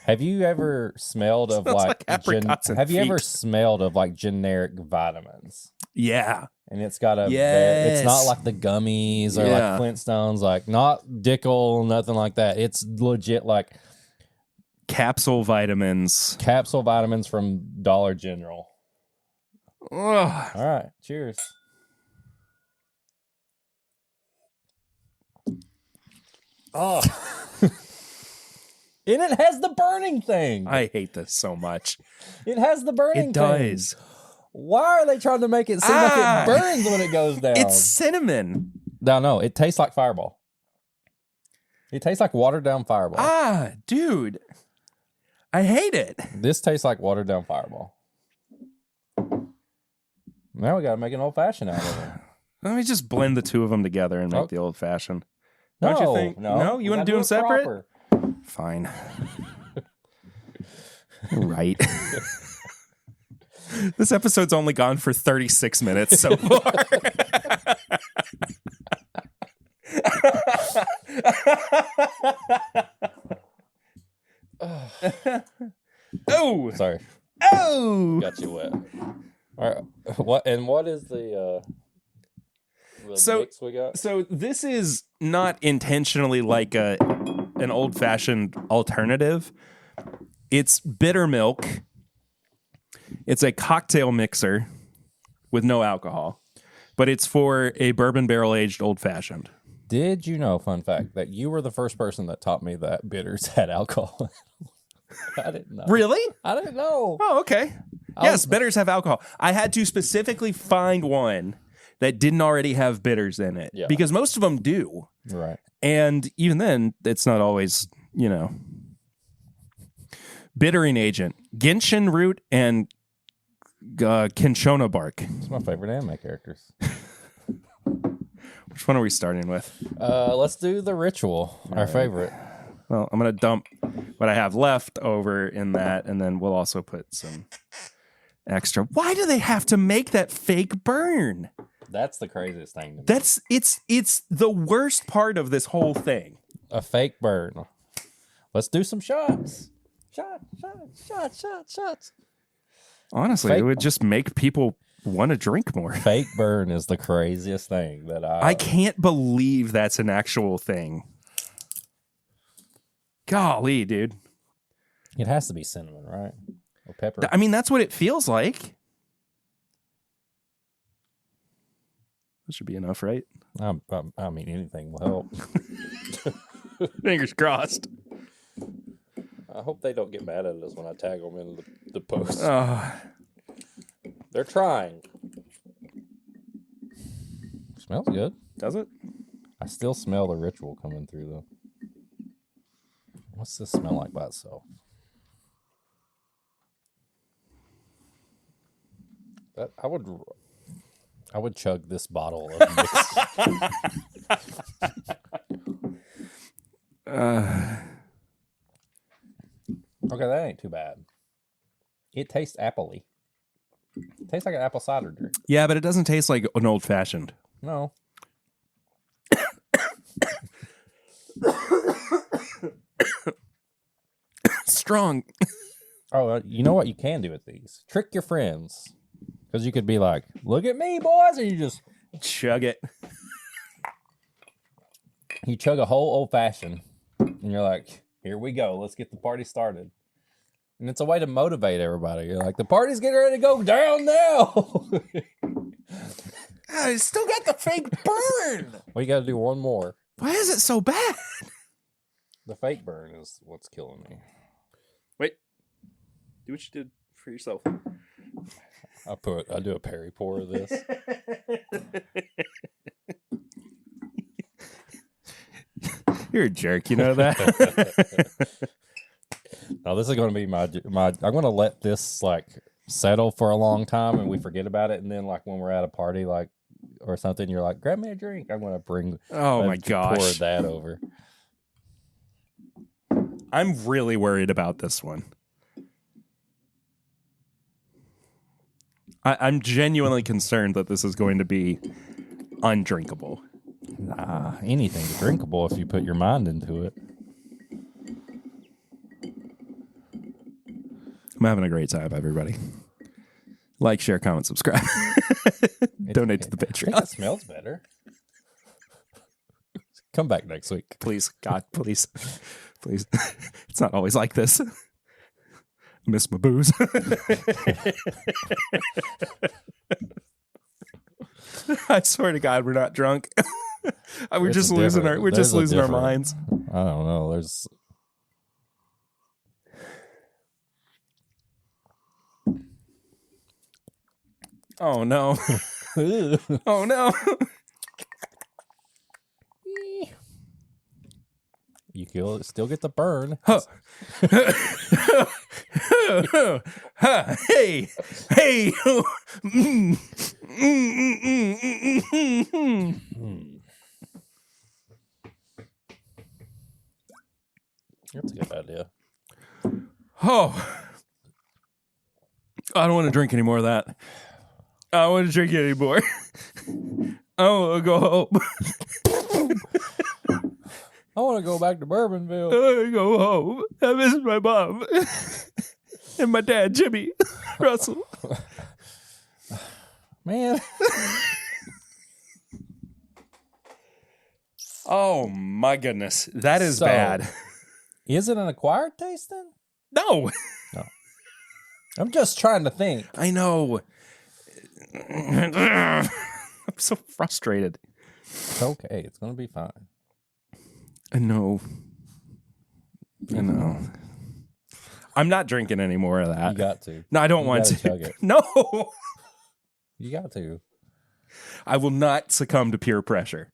B: Have you ever smelled of
A: like apricots and
B: have you ever
A: feet.
B: smelled of like generic vitamins?
A: Yeah.
B: And it's got a
A: Yes.
B: it's not like the gummies or like Flintstones, like not Dickel, nothing like that. It's legit like
A: capsule vitamins.
B: Capsule vitamins from Dollar General.
A: Ugh.
B: All right, cheers. Oh. And it has the burning thing.
A: I hate this so much.
B: It has the burning
A: It
B: thing.
A: does.
B: Why are they trying to make it seem like it burns when it goes down?
A: It's cinnamon.
B: No, it tastes like Fireball. It tastes like watered down Fireball.
A: Dude. I hate it.
B: This tastes like watered down Fireball. Now we got to make an old fashioned out of it.
A: Let me just blend the two of them together and make the old fashioned. Don't you think?
B: No.
A: You want to do them separate?
B: Proper.
A: Fine. Right. This episode's only gone for 36 minutes so far. Oh,
B: sorry.
A: Oh,
B: Got you wet. All right. What is the mix we got?
A: So this is not intentionally like an old-fashioned alternative. It's bitter milk. It's a cocktail mixer with no alcohol, but it's for a bourbon barrel-aged old-fashioned.
B: Did you know, fun fact, that you were the first person that taught me that bitters had alcohol? I didn't know.
A: Really?
B: I didn't know.
A: Oh, okay. Yes, bitters have alcohol. I had to specifically find one that didn't already have bitters in it because most of them do.
B: Right.
A: And even then, it's not always, bittering agent, gentian root and cinchona bark.
B: It's my favorite anime characters.
A: Which one are we starting with?
B: Let's do the ritual, our favorite.
A: Well, I'm going to dump what I have left over in that, and then we'll also put some extra. Why do they have to make that fake burn?
B: That's the craziest thing to me.
A: It's the worst part of this whole thing.
B: A fake burn. Let's do some shots. Shots.
A: Honestly, it would just make people want to drink more.
B: Fake burn is the craziest thing that
A: I can't believe that's an actual thing. Golly, dude.
B: It has to be cinnamon, right? Or pepper.
A: I mean, that's what it feels like. That should be enough, right?
B: I mean, anything will help.
A: Fingers crossed.
B: I hope they don't get mad at us when I tag them in the post. They're trying. Smells good.
A: Does it?
B: I still smell the ritual coming through, though. What's this smell like by itself? I would chug this bottle of mix. Okay, that ain't too bad. It tastes appley. It tastes like an apple cider drink.
A: Yeah, but it doesn't taste like an old fashioned.
B: No.
A: Strong.
B: Oh, you know what you can do with these? Trick your friends. Because you could be like, look at me, boys. And you just
A: chug it.
B: You chug a whole old fashioned. And you're like, here we go. Let's get the party started. And it's a way to motivate everybody. You're like, the party's getting ready to go down now.
A: I still got the fake burn.
B: Well, you got to do one more.
A: Why is it so bad?
B: The fake burn is what's killing me.
A: Wait. Do what you did for yourself.
B: I do a Perry pour of this.
A: You're a jerk, you know that?
B: Now this is going to be my. I'm going to let this like settle for a long time, and we forget about it. And then, like when we're at a party, like or something, you're like, grab me a drink. I'm going to bring.
A: Oh my gosh.
B: Pour that over.
A: I'm really worried about this one. I'm genuinely concerned that this is going to be undrinkable.
B: Nah, anything's drinkable if you put your mind into it.
A: I'm having a great time, everybody. Like, share, comment, subscribe. Donate to the Patreon.
B: It smells better. Come back next week.
A: Please, God, please. Please. It's not always like this. Miss my booze. I swear to God, we're not drunk. We're just losing our minds.
B: I don't know. There's
A: Oh no. Oh no.
B: You still get the burn.
A: Huh. Hey. Hey.
B: That's a good idea.
A: Oh. I don't want to drink any more of that. I don't want to drink it anymore. I want to go home.
B: I want to go back to Bourbonville.
A: I want to go home. I miss my mom. And my dad, Jimmy Russell.
B: Man.
A: Oh, my goodness. That is bad.
B: Is it an acquired taste then?
A: No.
B: No. I'm just trying to think.
A: I know. I'm so frustrated.
B: It's okay. It's going to be fine.
A: I know. I'm not drinking any more of that.
B: You got to.
A: No, I don't want to.
B: Chug it.
A: No.
B: You got to.
A: I will not succumb to peer pressure.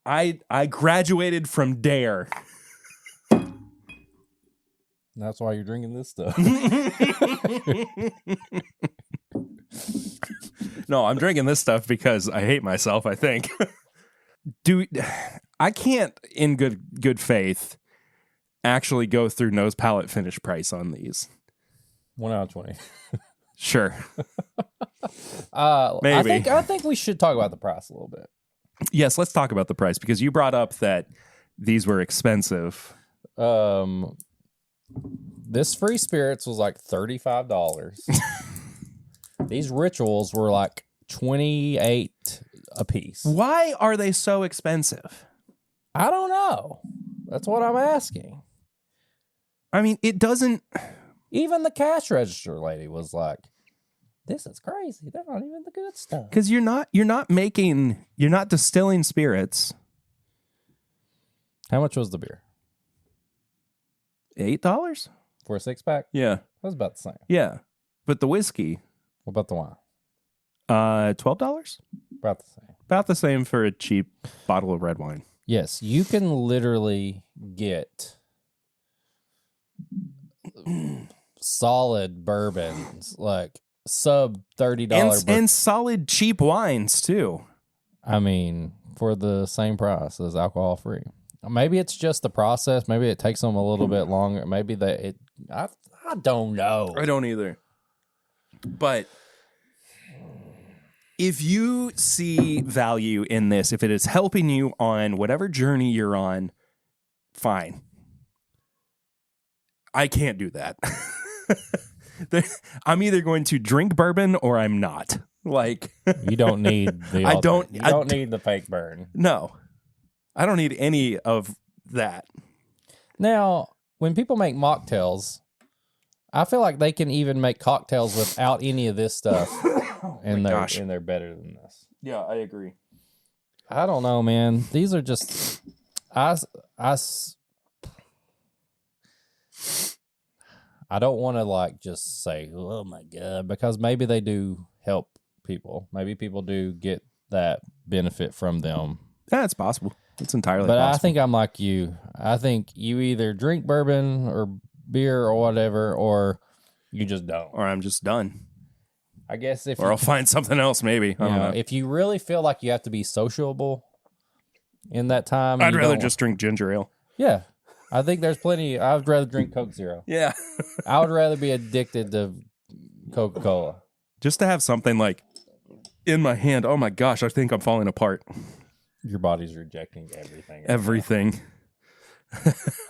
A: I graduated from DARE.
B: That's why you're drinking this stuff.
A: No, I'm drinking this stuff because I hate myself, I think. I can't, in good faith, actually go through nose, palate, finish price on these.
B: 1 out of 20.
A: Sure.
B: Maybe. I think we should talk about the price a little bit.
A: Yes, let's talk about the price because you brought up that these were expensive.
B: This Free Spirits was like $35. These Rituals were like $28 a piece.
A: Why are they so expensive?
B: I don't know. That's what I'm asking.
A: I mean, it doesn't...
B: Even the cash register lady was like, this is crazy. They're not even the good stuff.
A: Because you're not distilling spirits.
B: How much was the beer?
A: $8?
B: For a 6-pack?
A: Yeah.
B: That was about the same.
A: Yeah. But the whiskey...
B: What about the wine?
A: $12?
B: About the same.
A: About the same for a cheap bottle of red wine.
B: Yes, you can literally get solid bourbons, like sub $30
A: and solid cheap wines too.
B: I mean, for the same price as alcohol free. Maybe it's just the process. Maybe it takes them a little bit longer. Maybe I don't know.
A: I don't either. But if you see value in this, if it is helping you on whatever journey you're on, fine. I can't do that. I'm either going to drink bourbon or I'm not. Like
B: you don't need the
A: I don't
B: need the fake burn.
A: No. I don't need any of that.
B: Now, when people make mocktails, I feel like they can even make cocktails without any of this stuff. And they're better than this.
A: Yeah, I agree.
B: I don't know, man. These are just I don't want to like just say, oh my God, because maybe they do help people. Maybe people do get that benefit from them.
A: Yeah, it's possible. It's entirely possible.
B: But I think I'm like you. I think you either drink bourbon or beer or whatever, or you just don't.
A: Or I'm just done.
B: I guess
A: I'll find something else maybe. I don't know.
B: If you really feel like you have to be sociable in that time,
A: I'd rather just drink ginger ale.
B: Yeah. I think there's plenty. I would rather drink Coke Zero.
A: Yeah.
B: I would rather be addicted to Coca-Cola.
A: Just to have something like in my hand. Oh my gosh, I think I'm falling apart.
B: Your body's rejecting everything.
A: Everything.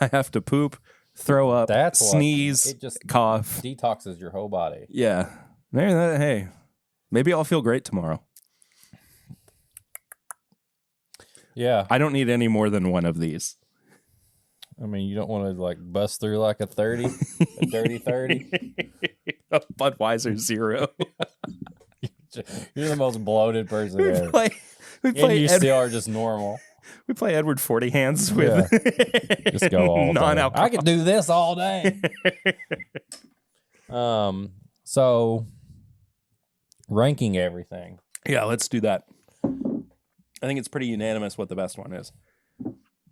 A: I have to poop, throw up, sneeze,
B: it just
A: cough.
B: Detoxes your whole body.
A: Yeah. Hey, maybe I'll feel great tomorrow.
B: Yeah.
A: I don't need any more than one of these.
B: I mean, you don't want to like bust through like a 30, a dirty 30.
A: A Budweiser Zero.
B: You're the most bloated person ever.
A: We play
B: still are just normal.
A: We play Edward 40 hands with
B: just go all
A: non-alcohol.
B: I could do this all day. So ranking everything.
A: Yeah, let's do that. I think it's pretty unanimous what the best one is.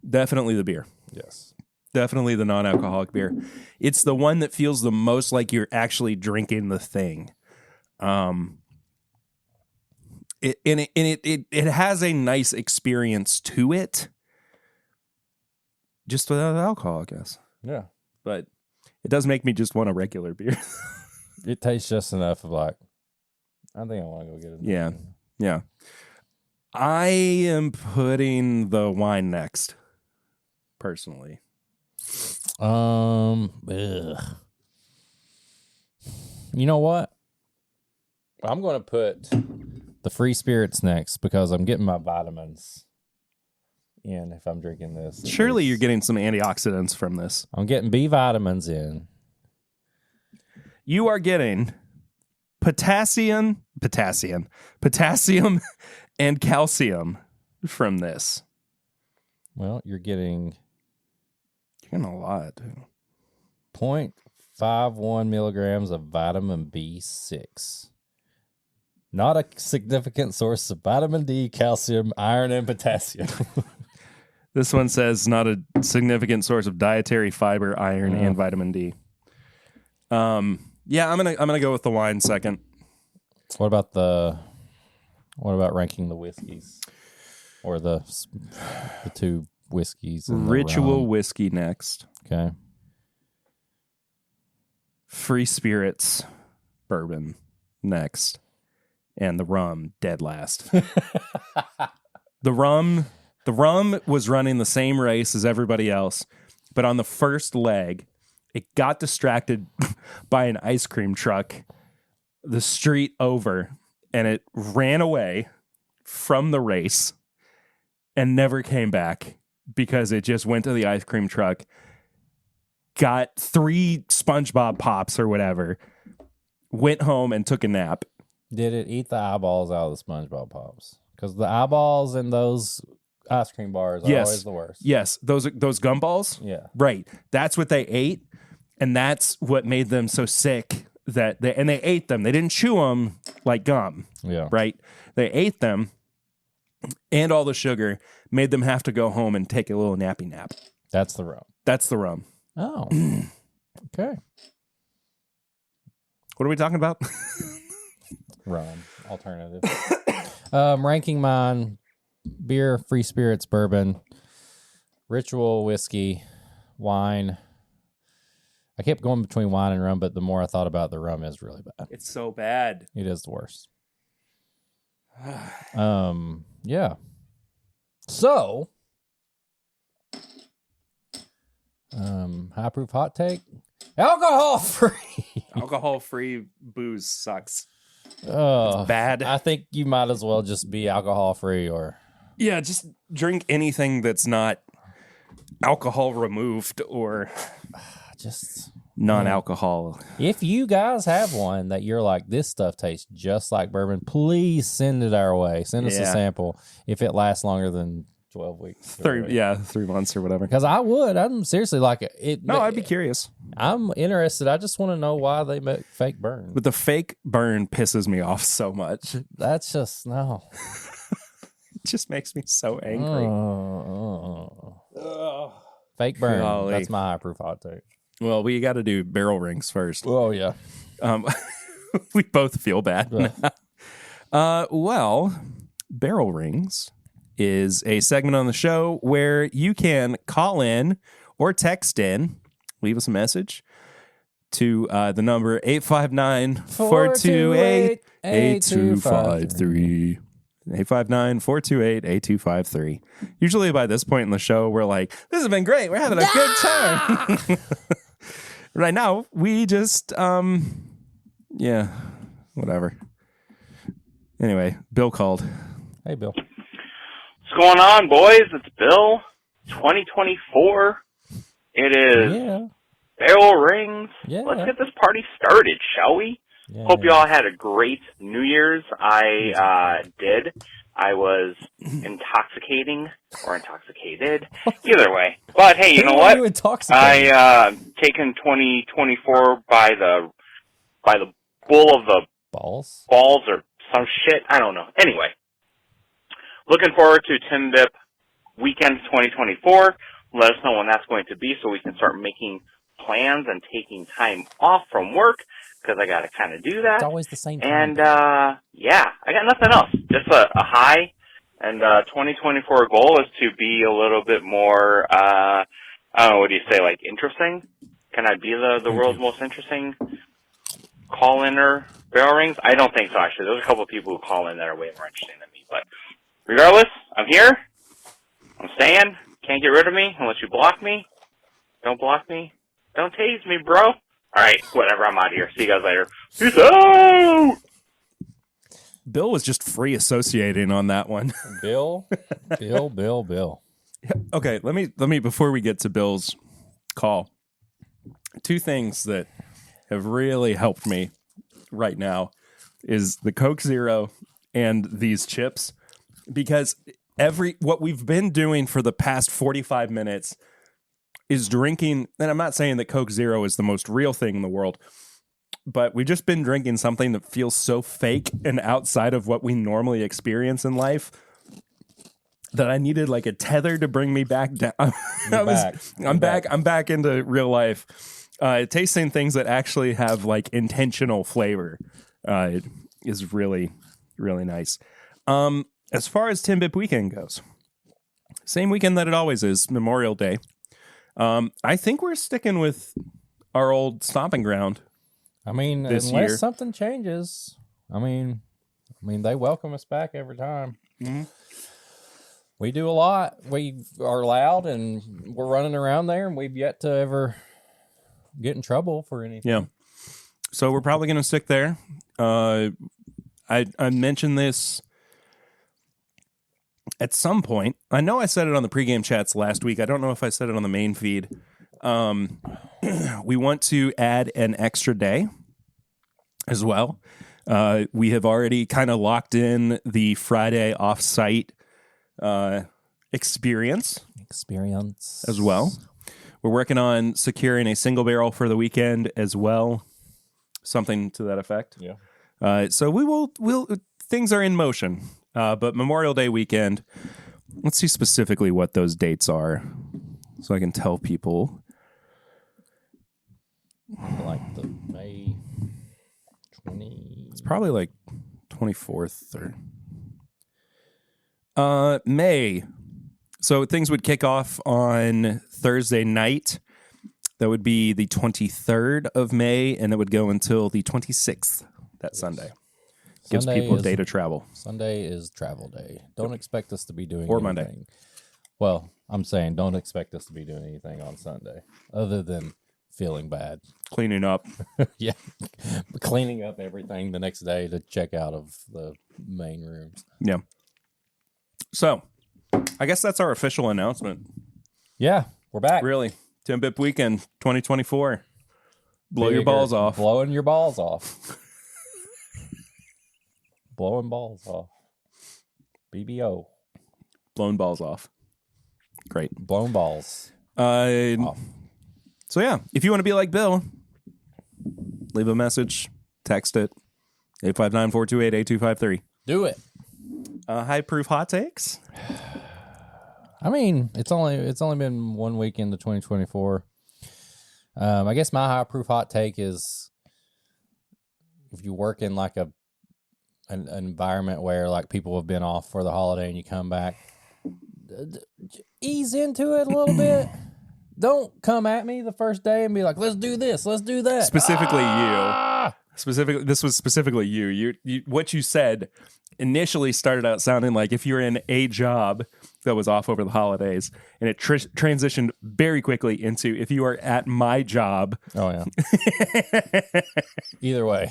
A: Definitely the beer.
B: Yes.
A: Definitely the non-alcoholic beer. It's the one that feels the most like you're actually drinking the thing. It has a nice experience to it. Just without alcohol, I guess.
B: Yeah.
A: But it does make me just want a regular beer.
B: It tastes just enough of like, I think I want to go get it.
A: Yeah. Yeah. I am putting the wine next, personally.
B: Ugh. You know what? I'm going to put the free spirits next because I'm getting my vitamins in if I'm drinking this.
A: Surely you're getting some antioxidants from this.
B: I'm getting B vitamins in.
A: You are getting potassium, and calcium from this.
B: Well, you're getting
A: a lot.
B: 0.51 milligrams of vitamin B6. Not a significant source of vitamin D, calcium, iron, and potassium.
A: This one says not a significant source of dietary fiber, iron, and vitamin D. Yeah, I'm gonna go with the wine second.
B: What about ranking the whiskeys or the two whiskeys? And
A: Ritual whiskey next.
B: Okay.
A: Free spirits bourbon next, and the rum dead last. The rum was running the same race as everybody else, but on the first leg, it got distracted by an ice cream truck the street over, and it ran away from the race and never came back because it just went to the ice cream truck, got 3 SpongeBob pops or whatever, went home and took a nap.
B: Did it eat the eyeballs out of the SpongeBob pops? Because the eyeballs in those ice cream bars are always the worst.
A: Yes, those gumballs.
B: Yeah,
A: right. That's what they ate, and that's what made them so sick. They ate them. They didn't chew them like gum.
B: Yeah,
A: right. They ate them, and all the sugar made them have to go home and take a little nappy nap.
B: That's the rum.
A: That's the rum.
B: Oh, okay.
A: What are we talking about?
B: Rum alternative. Ranking mine: beer, free spirits, bourbon, ritual whiskey, wine. I kept going between wine and rum, but the more I thought about it, the rum is really bad.
A: It's so bad.
B: It is the worst. Yeah. So, high proof hot take. Alcohol free.
A: Alcohol free booze sucks.
B: Oh,
A: it's bad.
B: I think you might as well just be alcohol free or.
A: Yeah, just drink anything that's not alcohol removed or
B: just
A: non-alcohol.
B: If you guys have one that you're like, this stuff tastes just like bourbon, please send it our way. Send us a sample if it lasts longer than 12 weeks.
A: 3 months or whatever.
B: Because I'm seriously like it.
A: No, I'd be curious.
B: I'm interested. I just want to know why they make fake burn.
A: But the fake burn pisses me off so much.
B: That's just no.
A: It just makes me so angry.
B: Fake burn.
A: Golly.
B: That's my high proof hot take.
A: Well, we got to do barrel rings first.
B: Oh yeah.
A: We both feel bad now. Well, Barrel Rings is a segment on the show where you can call in or text in, leave us a message to the number 859-428-8253. 859-428-8253. Usually by this point in the show, we're like, this has been great. We're having a good time. Right now, we just, yeah, whatever. Anyway, Bill called.
B: Hey, Bill.
C: What's going on, boys? It's Bill. 2024. It is Barrel Rings.
B: Yeah.
C: Let's get this party started, shall we?
B: Yeah.
C: Hope you all had a great New Year's. I did. I was intoxicated. Either way. But hey, you know what? I taken 2024 by the bull of the balls or some shit. I don't know. Anyway, looking forward to Tim Bip Weekend 2024. Let us know when that's going to be so we can start making plans and taking time off from work, because I got to kind of do that.
B: It's always the same time.
C: And, yeah, I got nothing else. Just a high. And 2024 goal is to be a little bit more, I don't know, what do you say, like interesting? Can I be the world's most interesting call-inner Barrel Rings? I don't think so, actually. There's a couple of people who call in that are way more interesting than me. But regardless, I'm here. I'm staying. Can't get rid of me unless you block me. Don't block me. Don't tase me, bro. All right, whatever. I'm out of here. See you guys later. Peace out!
A: Bill was just free associating on that one.
B: Bill.
A: Okay, let me before we get to Bill's call, two things that have really helped me right now is the Coke Zero and these chips, because what we've been doing for the past 45 minutes is drinking, and I'm not saying that Coke Zero is the most real thing in the world, but we've just been drinking something that feels so fake and outside of what we normally experience in life that I needed like a tether to bring me back down. I'm back into real life. Tasting things that actually have like intentional flavor is really, really nice. As far as Tim Bip Weekend goes, same weekend that it always is, Memorial Day. I think we're sticking with our old stomping ground.
B: I mean, unless something changes. I mean, they welcome us back every time.
A: Mm-hmm.
B: We do a lot. We are loud and we're running around there, and we've yet to ever get in trouble for anything.
A: Yeah. So we're probably going to stick there. I mentioned this at some point. I know I said it on the pregame chats last week. I don't know if I said it on the main feed. We want to add an extra day as well. We have already kind of locked in the Friday off-site experience as well. We're working on securing a single barrel for the weekend as well. Something to that effect.
B: Yeah.
A: So we'll things are in motion. But Memorial Day weekend, let's see specifically what those dates are so I can tell people.
B: Like the May 20.
A: It's probably like 24th or May. So things would kick off on Thursday night. That would be the 23rd of May, and it would go until the 26th that Sunday. Gives people a day to travel.
B: Sunday is travel day. Don't expect us to be doing
A: or
B: anything.
A: Monday.
B: Well, I'm saying don't expect us to be doing anything on Sunday other than feeling bad.
A: Cleaning up.
B: Yeah. Cleaning up everything the next day to check out of the main rooms.
A: Yeah. So, I guess that's our official announcement.
B: Yeah, we're back.
A: Really. Tim Bip Weekend 2024. Blow your balls off.
B: Blowing your balls off. Blowing balls off. BBO.
A: Blown balls off. Great.
B: Blown balls.
A: Off. So yeah, if you want to be like Bill, leave a message, text it, 859-428-8253.
B: Do it.
A: High proof hot takes?
B: I mean, it's only been 1 week into 2024. I guess my high proof hot take is if you work in like an environment where like people have been off for the holiday and you come back, ease into it a little bit. Don't come at me the first day and be like, let's do this, let's do that.
A: Specifically you. This was specifically you. You. What you said initially started out sounding like if you're in a job that was off over the holidays, and it transitioned very quickly into if you are at my job.
B: Oh, yeah. Either way.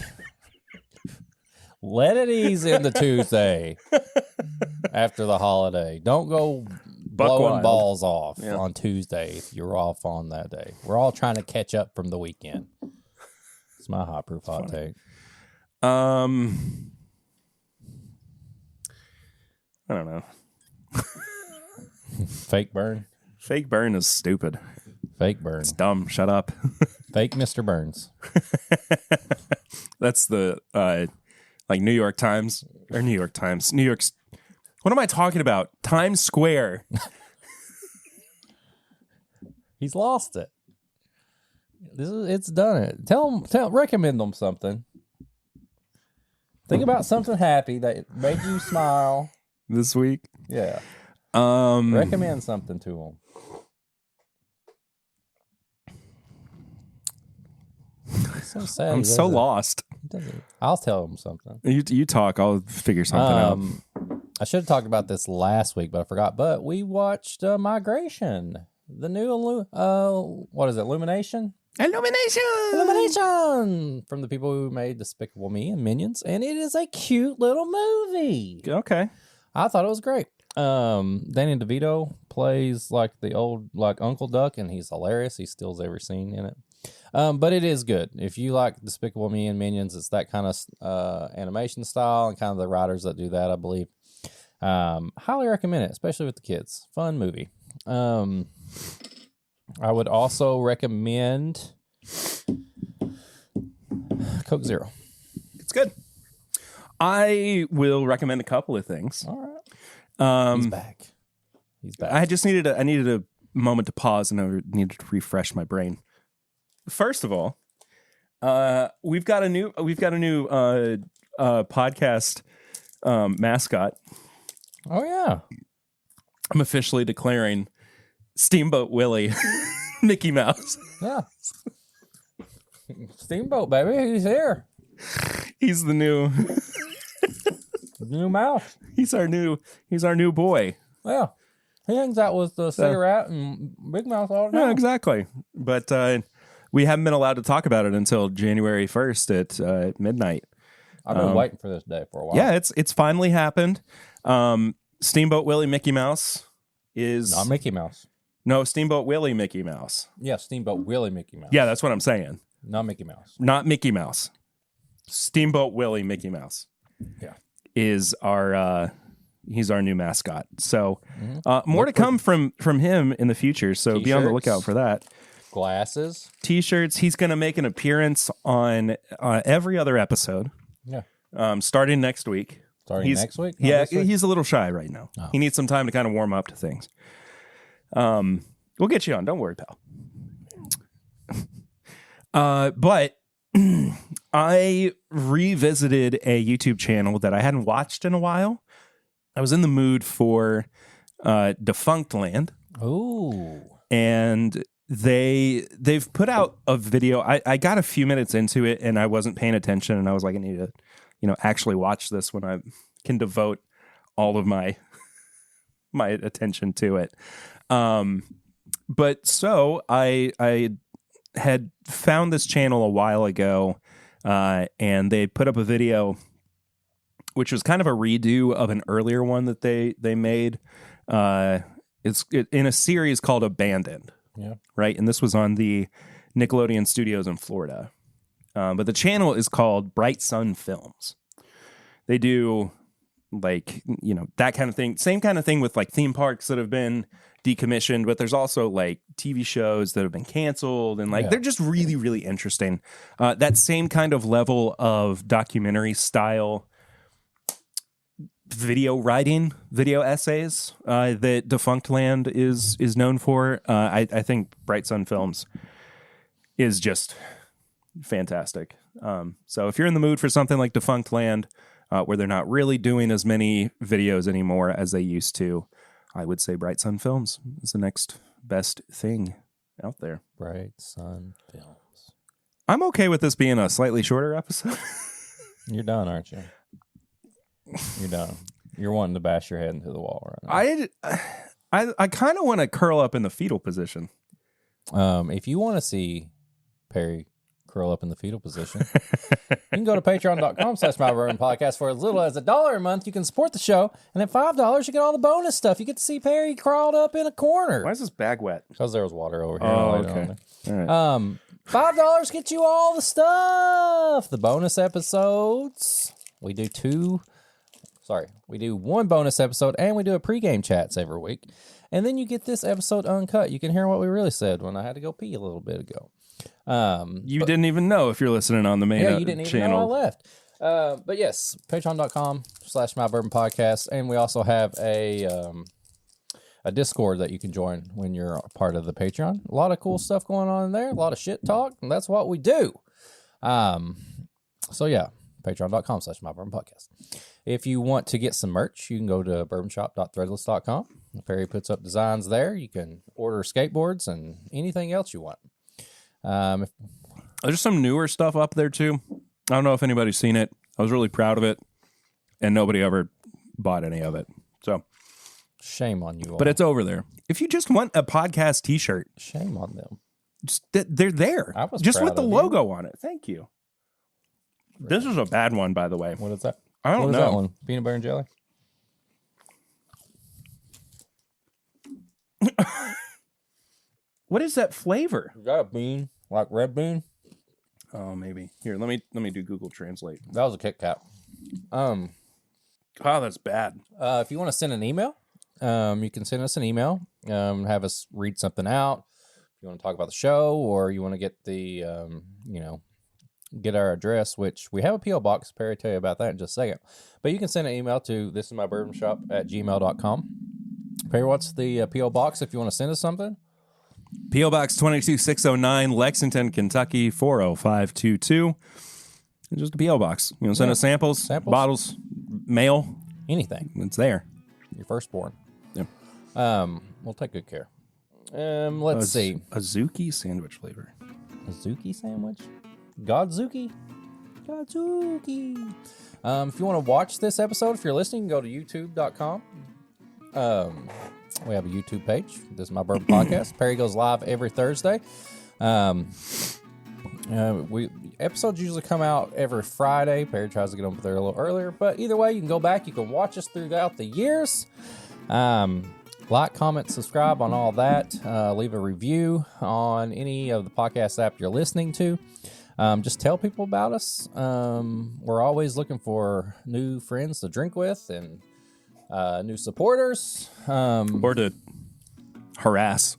B: Let it ease into Tuesday after the holiday. Don't go blowing balls off on Tuesday if you're off on that day. We're all trying to catch up from the weekend. It's my hot proof hot take.
A: I don't know.
B: Fake burn.
A: Fake burn is stupid.
B: Fake burn.
A: It's dumb. Shut up.
B: Fake Mr. Burns.
A: That's the like New York Times. What am I talking about? Times Square.
B: He's lost it. It's done it. Recommend them something. Think about something happy that made you smile
A: this week.
B: Yeah. Recommend something to them. So sad.
A: I'm so lost.
B: I'll tell them something.
A: You talk. I'll figure something out.
B: I should have talked about this last week, but I forgot. But we watched Migration, the new what is it? Illumination from the people who made Despicable Me and Minions, and it is a cute little movie.
A: Okay,
B: I thought it was great. Danny DeVito plays like the old like Uncle Duck, and he's hilarious. He steals every scene in it. But it is good. If you like Despicable Me and Minions, it's that kind of animation style and kind of the writers that do that, I believe. Highly recommend it, especially with the kids. Fun movie. I would also recommend Coke Zero.
A: It's good. I will recommend a couple of things.
B: All right. He's back.
A: I just needed a moment to pause, and I needed to refresh my brain. First of all, we've got a new podcast mascot.
B: Oh yeah,
A: I'm officially declaring Steamboat Willie Mickey Mouse.
B: Yeah, Steamboat baby, he's here.
A: He's the new
B: mouse.
A: He's our new boy.
B: Yeah, he hangs out with the cigarette and Big Mouth all the time.
A: Yeah, exactly. But we haven't been allowed to talk about it until January 1st at midnight.
B: I've been waiting for this day for a while.
A: Yeah, it's finally happened. Steamboat Willie Mickey Mouse is
B: not Mickey Mouse.
A: No, Steamboat Willie Mickey Mouse.
B: Yeah, Steamboat Willie Mickey Mouse.
A: Yeah, that's what I'm saying.
B: Not Mickey Mouse.
A: Not Mickey Mouse. Steamboat Willie Mickey Mouse.
B: Yeah,
A: is our he's our new mascot. So more to come from him in the future. So be on the lookout for that.
B: Glasses,
A: T-shirts. He's going to make an appearance on every other episode.
B: Yeah.
A: Starting next week.
B: Next week?
A: Yeah, he's a little shy right now. Oh. He needs some time to kind of warm up to things. We'll get you on. Don't worry, pal. But I revisited a YouTube channel that I hadn't watched in a while. I was in the mood for Defunct Land.
B: Ooh.
A: And they've put out a video. I got a few minutes into it and I wasn't paying attention, and I was like, I need to actually watch this when I can devote all of my attention to it. But so I had found this channel a while ago, and they put up a video which was kind of a redo of an earlier one that they made. It's in a series called Abandoned.
B: Yeah.
A: Right. And this was on the Nickelodeon Studios in Florida. But the channel is called Bright Sun Films. They do like, that kind of thing. Same kind of thing with like theme parks that have been decommissioned, but there's also like TV shows that have been canceled, and they're just really, really interesting. That same kind of level of documentary style video writing, video essays that Defunct Land is known for. I think Bright Sun Films is just fantastic. So if you're in the mood for something like Defunct Land, where they're not really doing as many videos anymore as they used to, I would say Bright Sun Films is the next best thing out there.
B: Bright Sun Films.
A: I'm okay with this being a slightly shorter episode.
B: You're done, aren't you? You're done. You're wanting to bash your head into the wall right now.
A: I kind of want to curl up in the fetal position.
B: If you want to see Perry curl up in the fetal position, you can go to patreon.com/MyBourbonPodcast. For as little as $1 a month, you can support the show. And at $5, you get all the bonus stuff. You get to see Perry crawled up in a corner.
A: Why is this bag wet?
B: Because there was water over here.
A: Oh, okay. All right.
B: $5 gets you all the stuff. The bonus episodes. We do one bonus episode, and we do a pregame chats every week. And then you get this episode uncut. You can hear what we really said when I had to go pee a little bit ago.
A: You didn't even know if you're listening on the main channel.
B: Yeah, you didn't even know I left. But yes, patreon.com/MyBourbonPodcast. And we also have a Discord that you can join when you're a part of the Patreon. A lot of cool stuff going on in there. A lot of shit talk. And that's what we do. So yeah, patreon.com/MyBourbonPodcast. If you want to get some merch, you can go to bourbonshop.threadless.com. Perry puts up designs there. You can order skateboards and anything else you want.
A: There's some newer stuff up there too. I don't know if anybody's seen it. I was really proud of it, and nobody ever bought any of it. So
B: shame on you all.
A: But it's over there. If you just want a podcast T-shirt,
B: shame on them.
A: They're there.
B: I was
A: just
B: proud
A: with the
B: of
A: logo on it. Thank you. This is a bad one, by the way.
B: What is that?
A: I don't know.
B: That one? Peanut butter and jelly?
A: What is that flavor?
B: Is that a bean? Like red bean?
A: Oh, maybe. Here, let me do Google Translate.
B: That was a Kit Kat.
A: Oh, that's bad.
B: If you want to send an email, you can send us an email. Have us read something out. If you want to talk about the show, or you want to get the, get our address, which we have a P.O. box. Perry will tell you about that in just a second. But you can send an email to thisismybourbonshop@gmail.com. Perry, what's the P.O. box if you want to send us something?
A: P.O. Box 22609, Lexington, Kentucky 40522. It's just a P.O. box. You know, send us samples, bottles, mail.
B: Anything.
A: It's there.
B: Your firstborn.
A: Yep.
B: We'll take good care. Let's see.
A: Azuki sandwich flavor.
B: Azuki sandwich? Godzuki? Godzuki. If you want to watch this episode, if you're listening, go to youtube.com. We have a YouTube page. This is My Bourbon Podcast. Perry goes live every Thursday. Episodes usually come out every Friday. Perry tries to get them there a little earlier. But either way, you can go back. You can watch us throughout the years. Like, comment, subscribe on all that. Leave a review on any of the podcast app you're listening to. Just tell people about us. We're always looking for new friends to drink with and new supporters.
A: Or to harass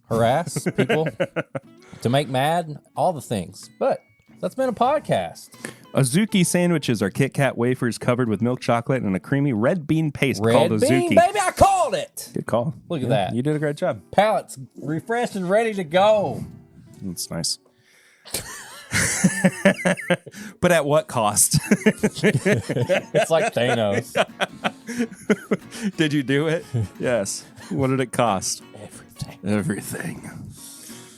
B: people, to make mad, all the things. But that's been a podcast.
A: Azuki sandwiches are Kit Kat wafers covered with milk chocolate and a creamy red bean paste called Azuki.
B: Red bean, baby, I called it.
A: Good call.
B: Look at that.
A: You did a great job.
B: Palate's refreshed and ready to go.
A: That's nice. But at what cost?
B: It's like Thanos.
A: Did you do it? Yes. What did it cost?
B: Everything.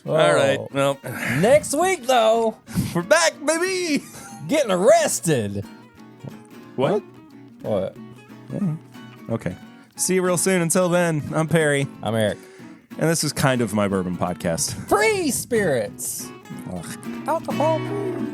A: Oh. All right. Well,
B: next week, though,
A: we're back, baby.
B: Getting arrested.
A: What?
B: What?
A: Yeah. Okay. See you real soon. Until then, I'm Perry.
B: I'm Eric.
A: And this is kind of My Bourbon Podcast.
B: Free spirits. Ugh. Alcohol free.